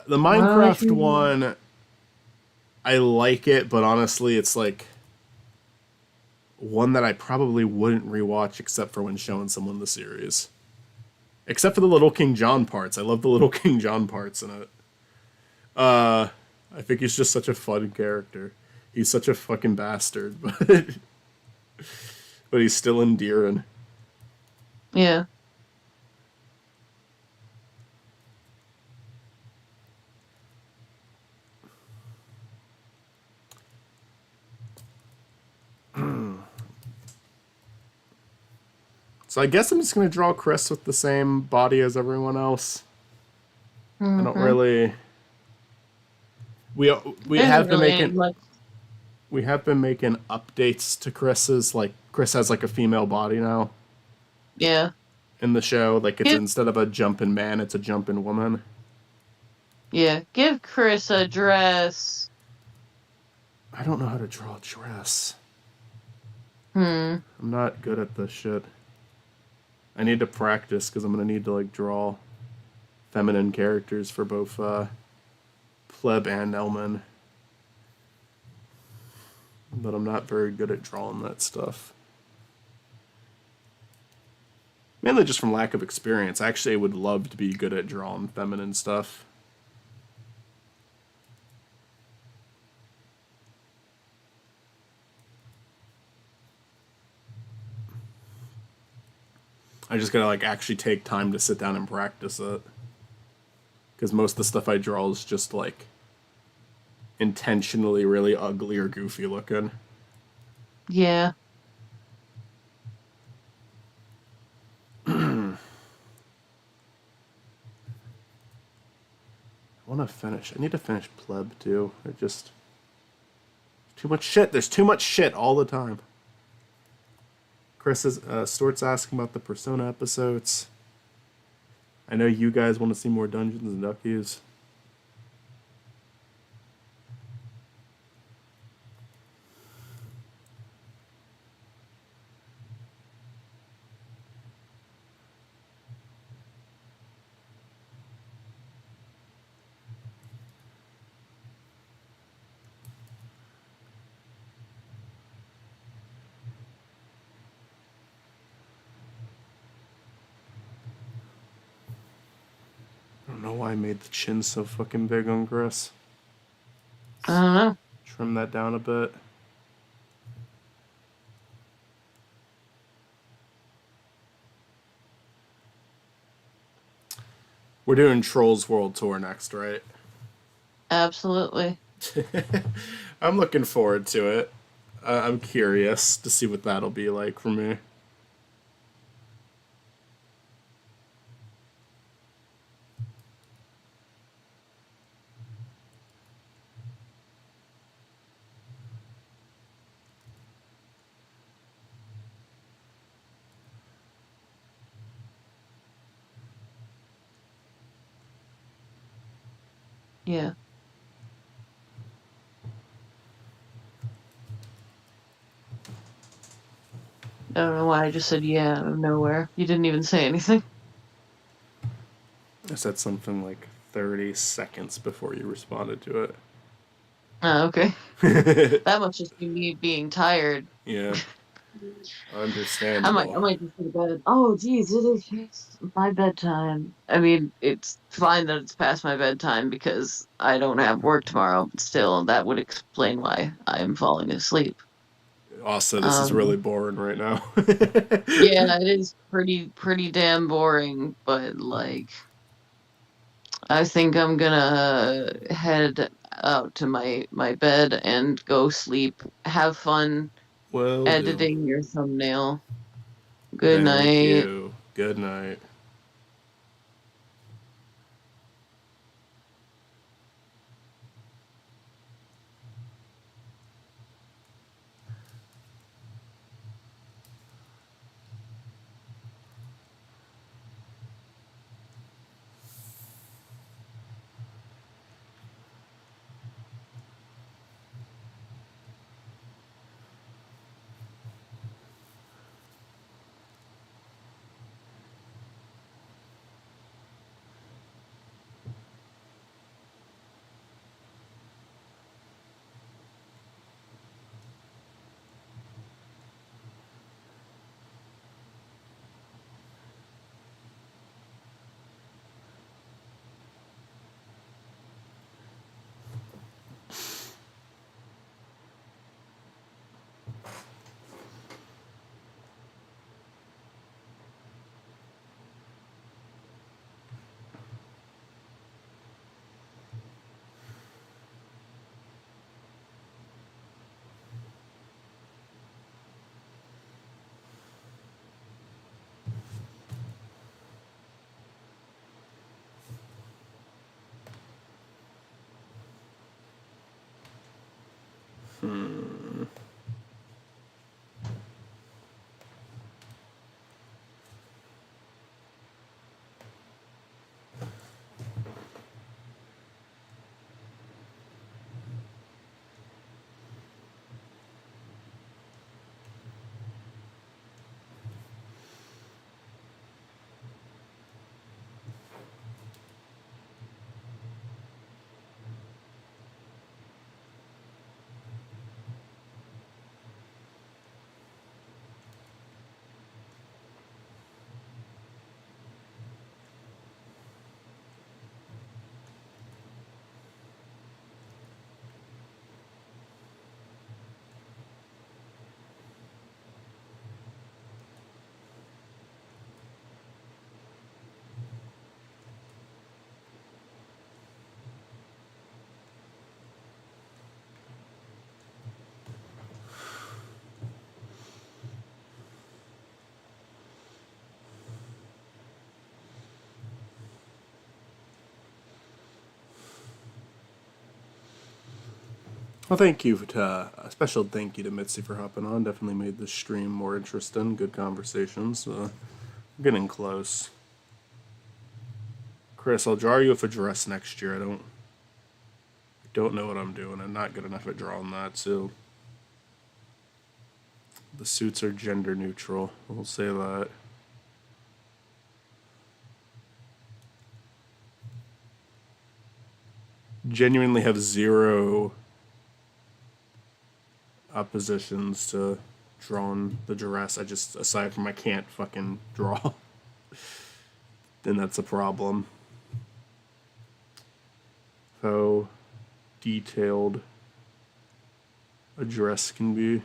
The What Minecraft one, I like it, but honestly, it's like one that I probably wouldn't rewatch except for when showing someone the series. Except for the Little King John parts. I love the Little King John parts in it. I think he's just such a fun character. He's such a fucking bastard, but he's still endearing. Yeah. So I guess I'm just gonna draw Chris with the same body as everyone else. I don't Hmm. really. we we There isn't have been really any making much. we have been making updates to Chris's, like Chris has like a female body now Yeah. in the show. Like it's Give, instead of a jumping man, it's a jumping woman. yeah. Give Chris a dress. I don't know how to draw a dress. Hmm. I'm not good at this shit. I need to practice because I'm gonna need to like draw feminine characters for both Pleb and Elman. But I'm not very good at drawing that stuff. Mainly just from lack of experience. Actually, I would love to be good at drawing feminine stuff. I just gotta like actually take time to sit down and practice it. Because most of the stuff I draw is just like intentionally really ugly or goofy looking. Yeah. I want to finish. I need to finish Pleb too. It just too much shit. There's too much shit all the time. Chris is Stuart's asking about the Persona episodes. I know you guys want to see more Dungeons and Duckies. I don't know why I made the chin so fucking big on Chris. I don't know. Trim that down a bit. We're doing Trolls World Tour next, right? Absolutely. I'm looking forward to it. I'm curious to see what that'll be like for me. Yeah. I don't know why I just said yeah out of nowhere. You didn't even say anything. I said something like 30 seconds before you responded to Oh, okay. it. That must just be me being tired. Yeah, I might, understandable. I might just go to bed. Oh, geez, it is past my bedtime. I mean, it's fine that it's past my bedtime because I don't have work tomorrow, but still, that would explain why I'm falling asleep. Also, this is really Um, boring right now. yeah, it is pretty damn boring, but like, I think I'm gonna head out to my bed and go sleep. Have fun Will do. editing your thumbnail. Good Thank night. you. Good night. Well, thank you to a special thank you to Mitzi for hopping on. Definitely made the stream more interesting. Good conversations. Getting close. Chris, I'll draw you up a dress next year. I don't know what I'm doing. I'm not good enough at drawing that. So the suits are gender neutral. We'll say that. Genuinely have zero oppositions to drawing the dress. I just, aside from I can't fucking draw, then that's a problem. How detailed a dress can be.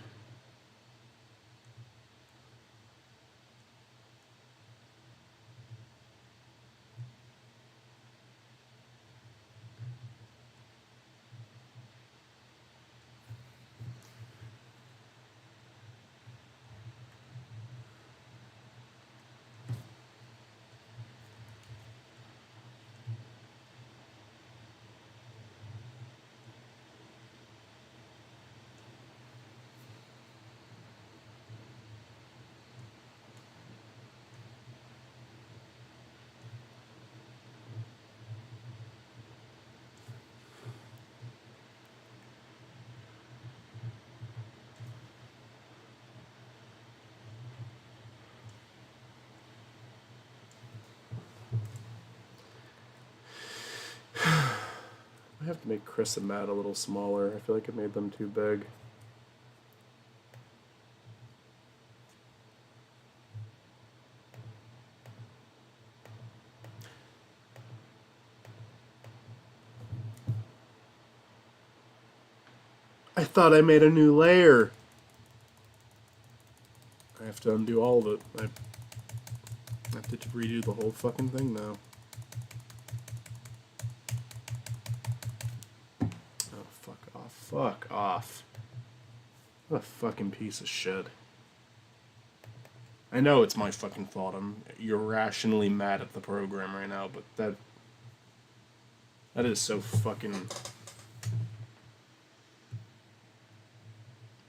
I have to make Chris and Matt a little smaller. I feel like I made them too big. I thought I made a new layer. I have to undo all of it. I have to redo the whole fucking thing now. Oh, fuck off. Fuck off. What a fucking piece of shit. I know it's my fucking fault. I'm irrationally mad at the program right now, but that is so fucking...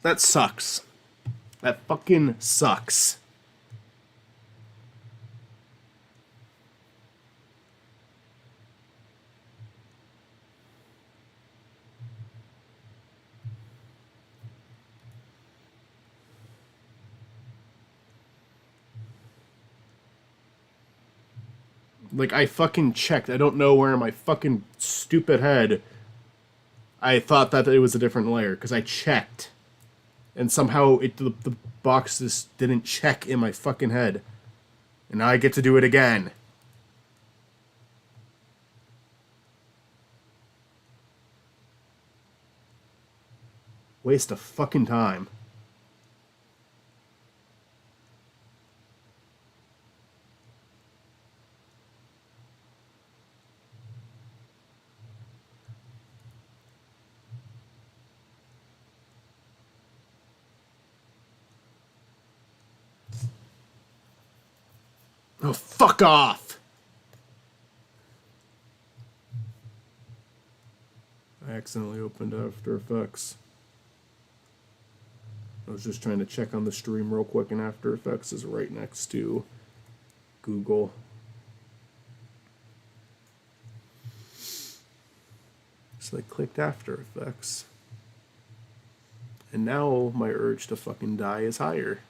That sucks. That fucking sucks. Like, I fucking checked. I don't know where in my fucking stupid head I thought that it was a different layer, because I checked. And somehow the box just didn't check in my fucking head. And now I get to do it again. Waste of fucking time. Oh, fuck off! I accidentally opened After Effects. I was just trying to check on the stream real quick, and After Effects is right next to Google. So I clicked After Effects. And now my urge to fucking die is higher.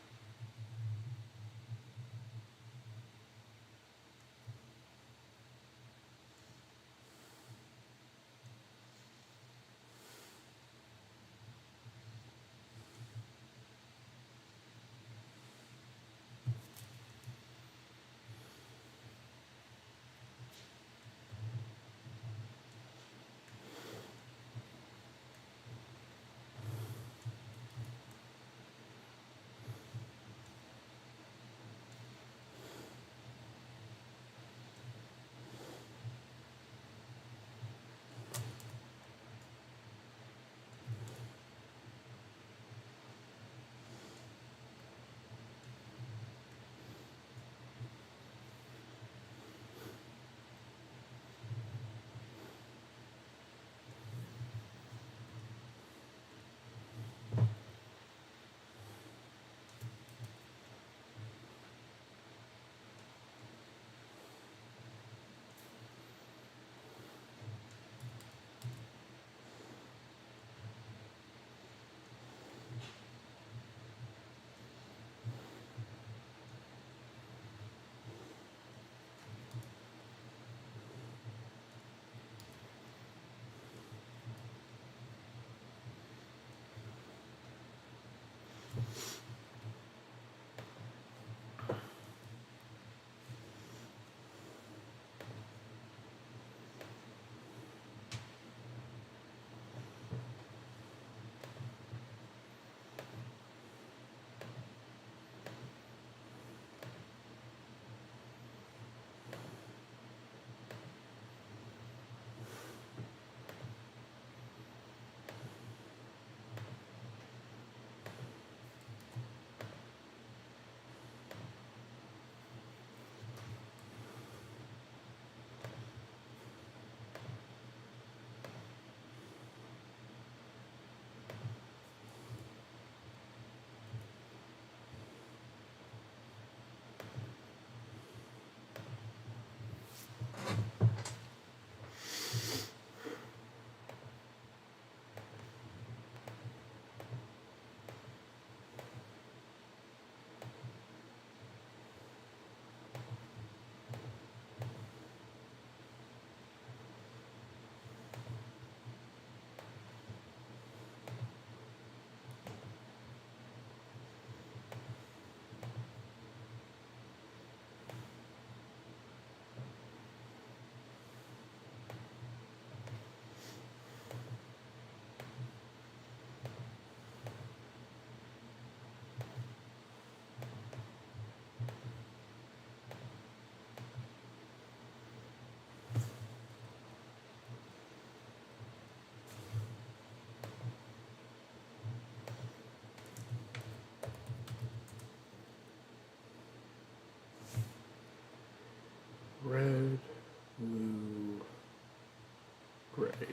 Alrighty.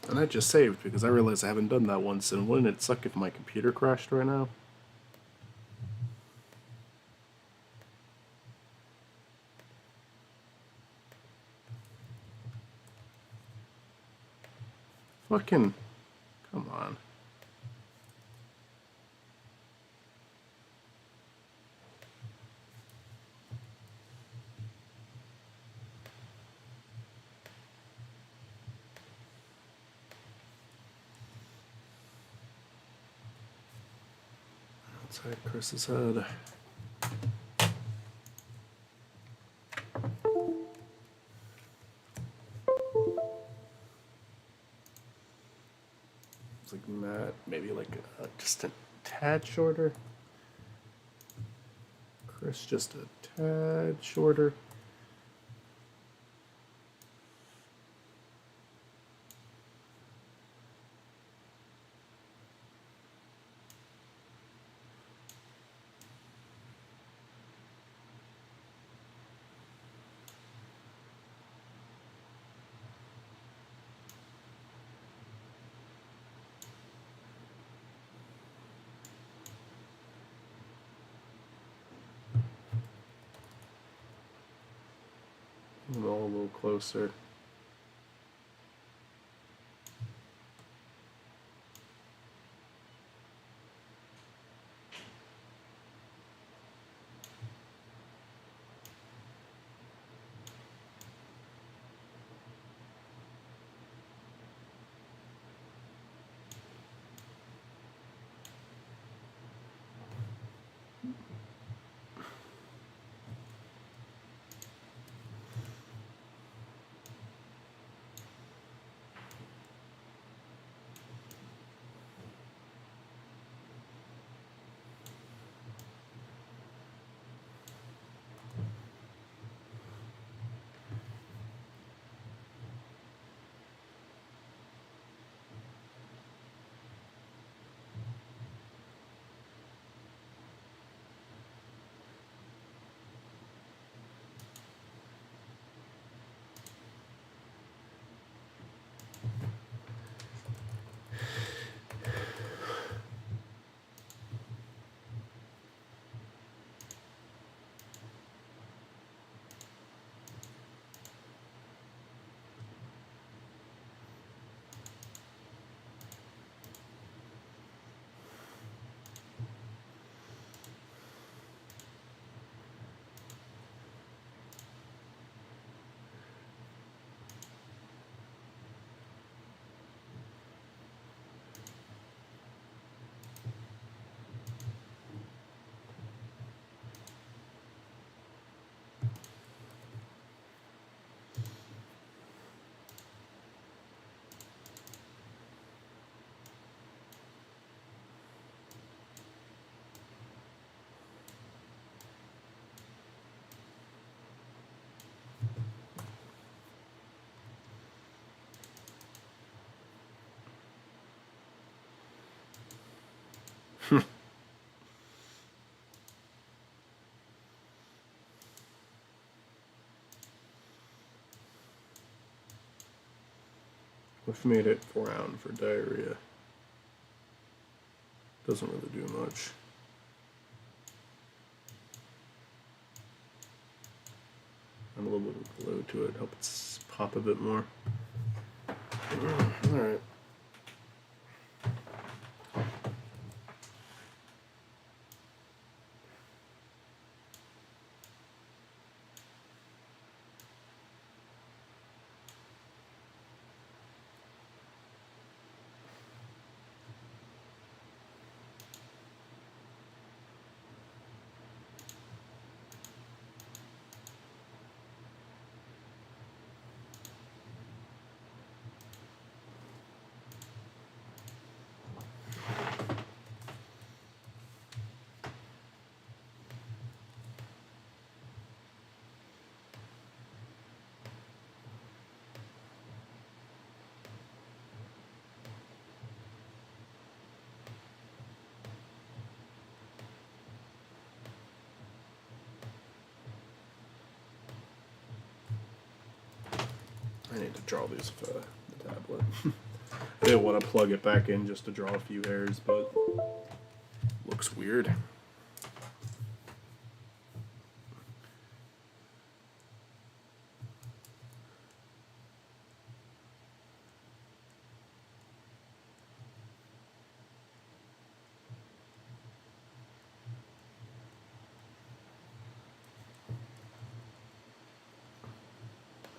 And I just saved because I realized I haven't done that once, and wouldn't it suck if my computer crashed right now? Fucking, come on. Outside Chris's head. It's like Matt, maybe like just a tad shorter. Chris just a tad shorter. And all a little closer. We've made it brown for diarrhea. Doesn't really do much. And a little bit of glue to it, help it pop a bit more. Alright. I need to draw these with the tablet. I didn't want to plug it back in just to draw a few hairs, but looks weird.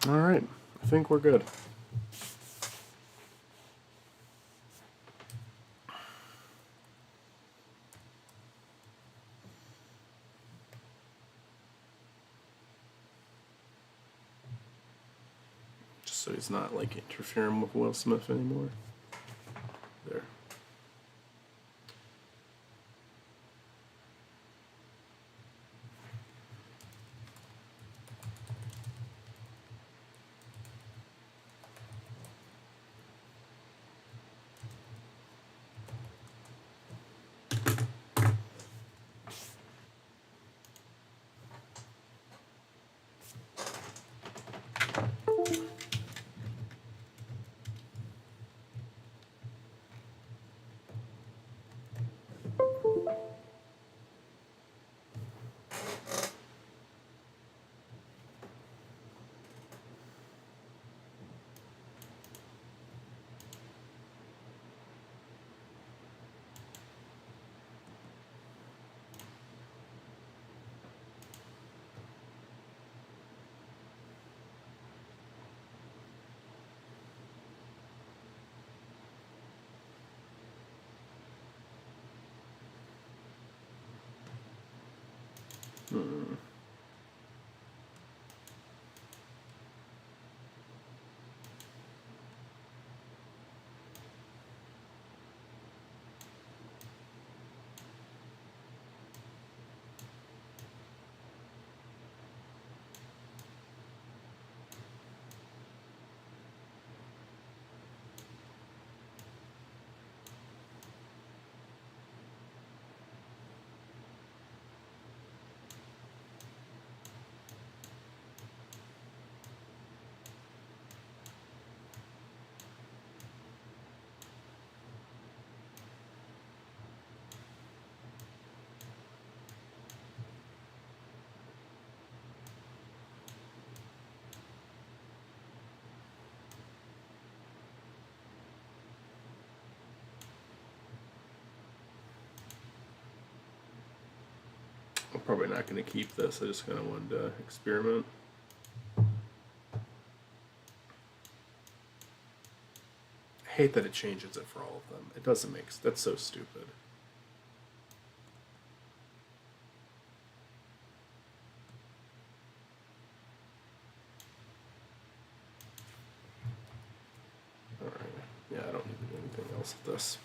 Alright, I think we're good. Just so he's not like interfering with Will Smith anymore. There. I'm probably not going to keep this. I just kind of wanted to experiment. I hate that it changes it for all of them. It doesn't make... That's so stupid. Alright. Yeah, I don't need to do anything else with this.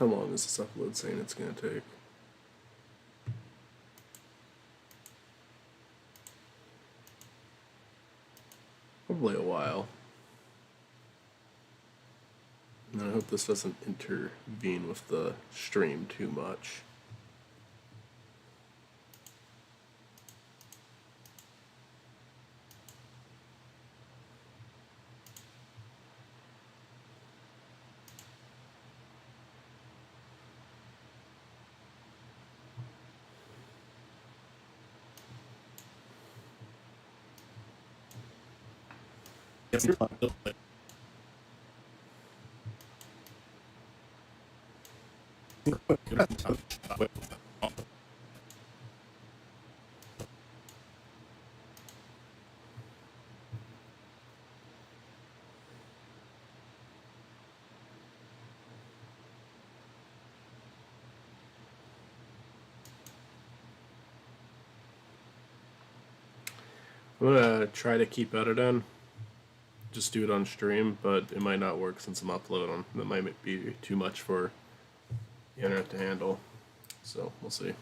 How long is this upload saying it's going to take? Probably a while. And I hope this doesn't intervene with the stream too much. I'm gonna try to keep editing. Just do it on stream, but it might not work since I'm uploading. That might be too much for the internet to handle. So we'll see.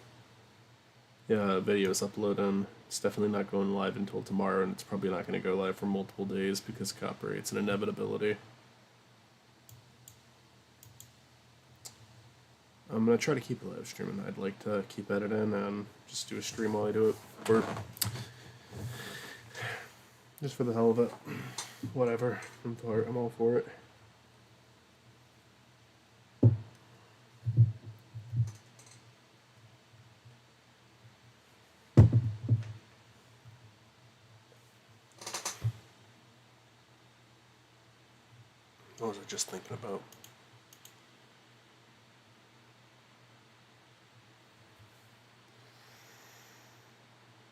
Yeah, video's uploading. It's definitely not going live until tomorrow, and it's probably not going to go live for multiple days because copyright's an inevitability. I'm gonna try to keep live streaming. I'd like to keep editing and just do a stream while I do it, or just for the hell of it. Whatever. I'm all for it. What was I just thinking about?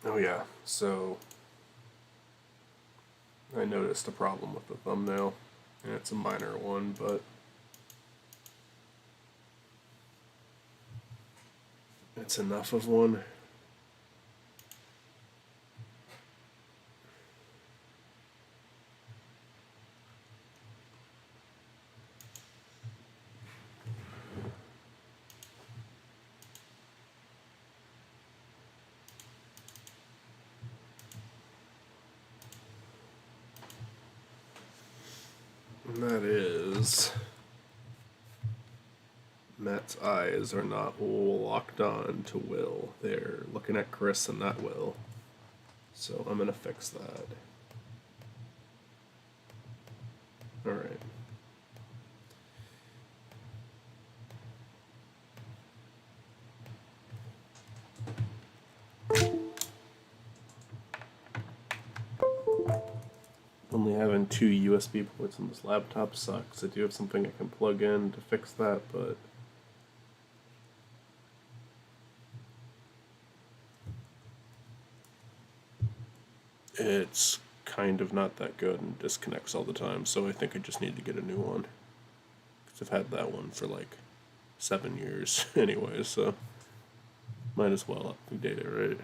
Oh yeah, so I noticed a problem with the thumbnail, and it's a minor one, but it's enough of one. And that is, Matt's eyes are not locked on to Will. They're looking at Chris and not Will. So I'm gonna fix that. Alright. Only having 2 USB ports on this laptop sucks. I do have something I can plug in to fix that, but it's kind of not that good and disconnects all the time, so I think I just need to get a new one. Because I've had that one for like 7 years anyway, so might as well update it, right?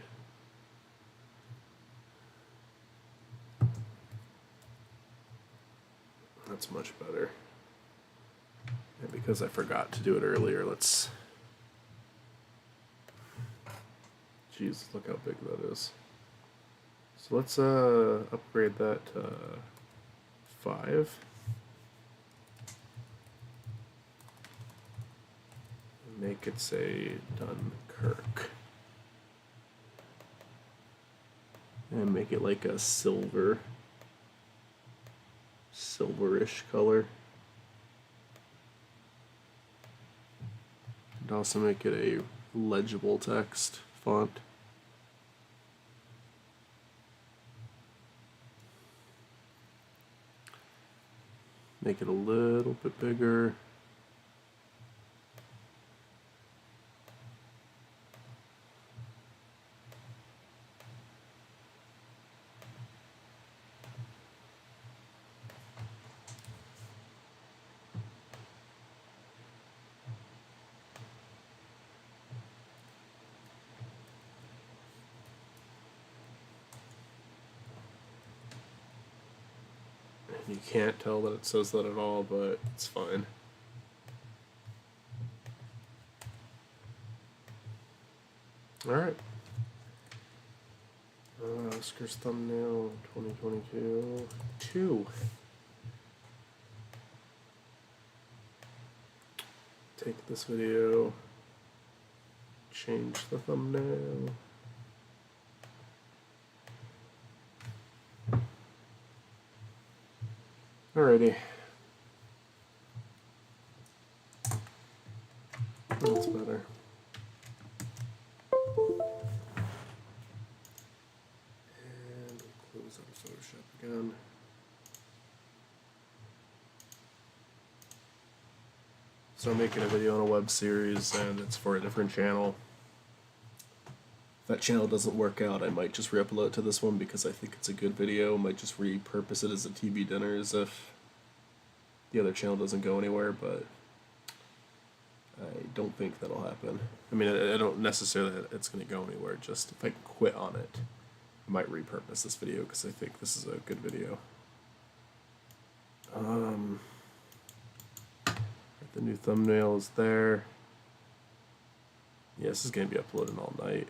That's much better. And because I forgot to do it earlier, let's... Jeez, look how big that is. So let's upgrade that to 5. Make it say Dunkirk. And make it like a silverish color. And also make it a legible text font. Make it a little bit bigger. You can't tell that it says that at all, but it's fine. All right. Oscars thumbnail 2022 2. Take this video, change the thumbnail. Alrighty. That's better. And we'll close out Photoshop again. So I'm making a video on a web series and it's for a different channel. If that channel doesn't work out, I might just re-upload it to this one because I think it's a good video. I might just repurpose it as a TV dinners if the other channel doesn't go anywhere, but I don't think that'll happen. I mean, I don't necessarily that it's going to go anywhere, just if I quit on it, I might repurpose this video because I think this is a good video. The new thumbnail is there. Yeah, this is going to be uploaded all night.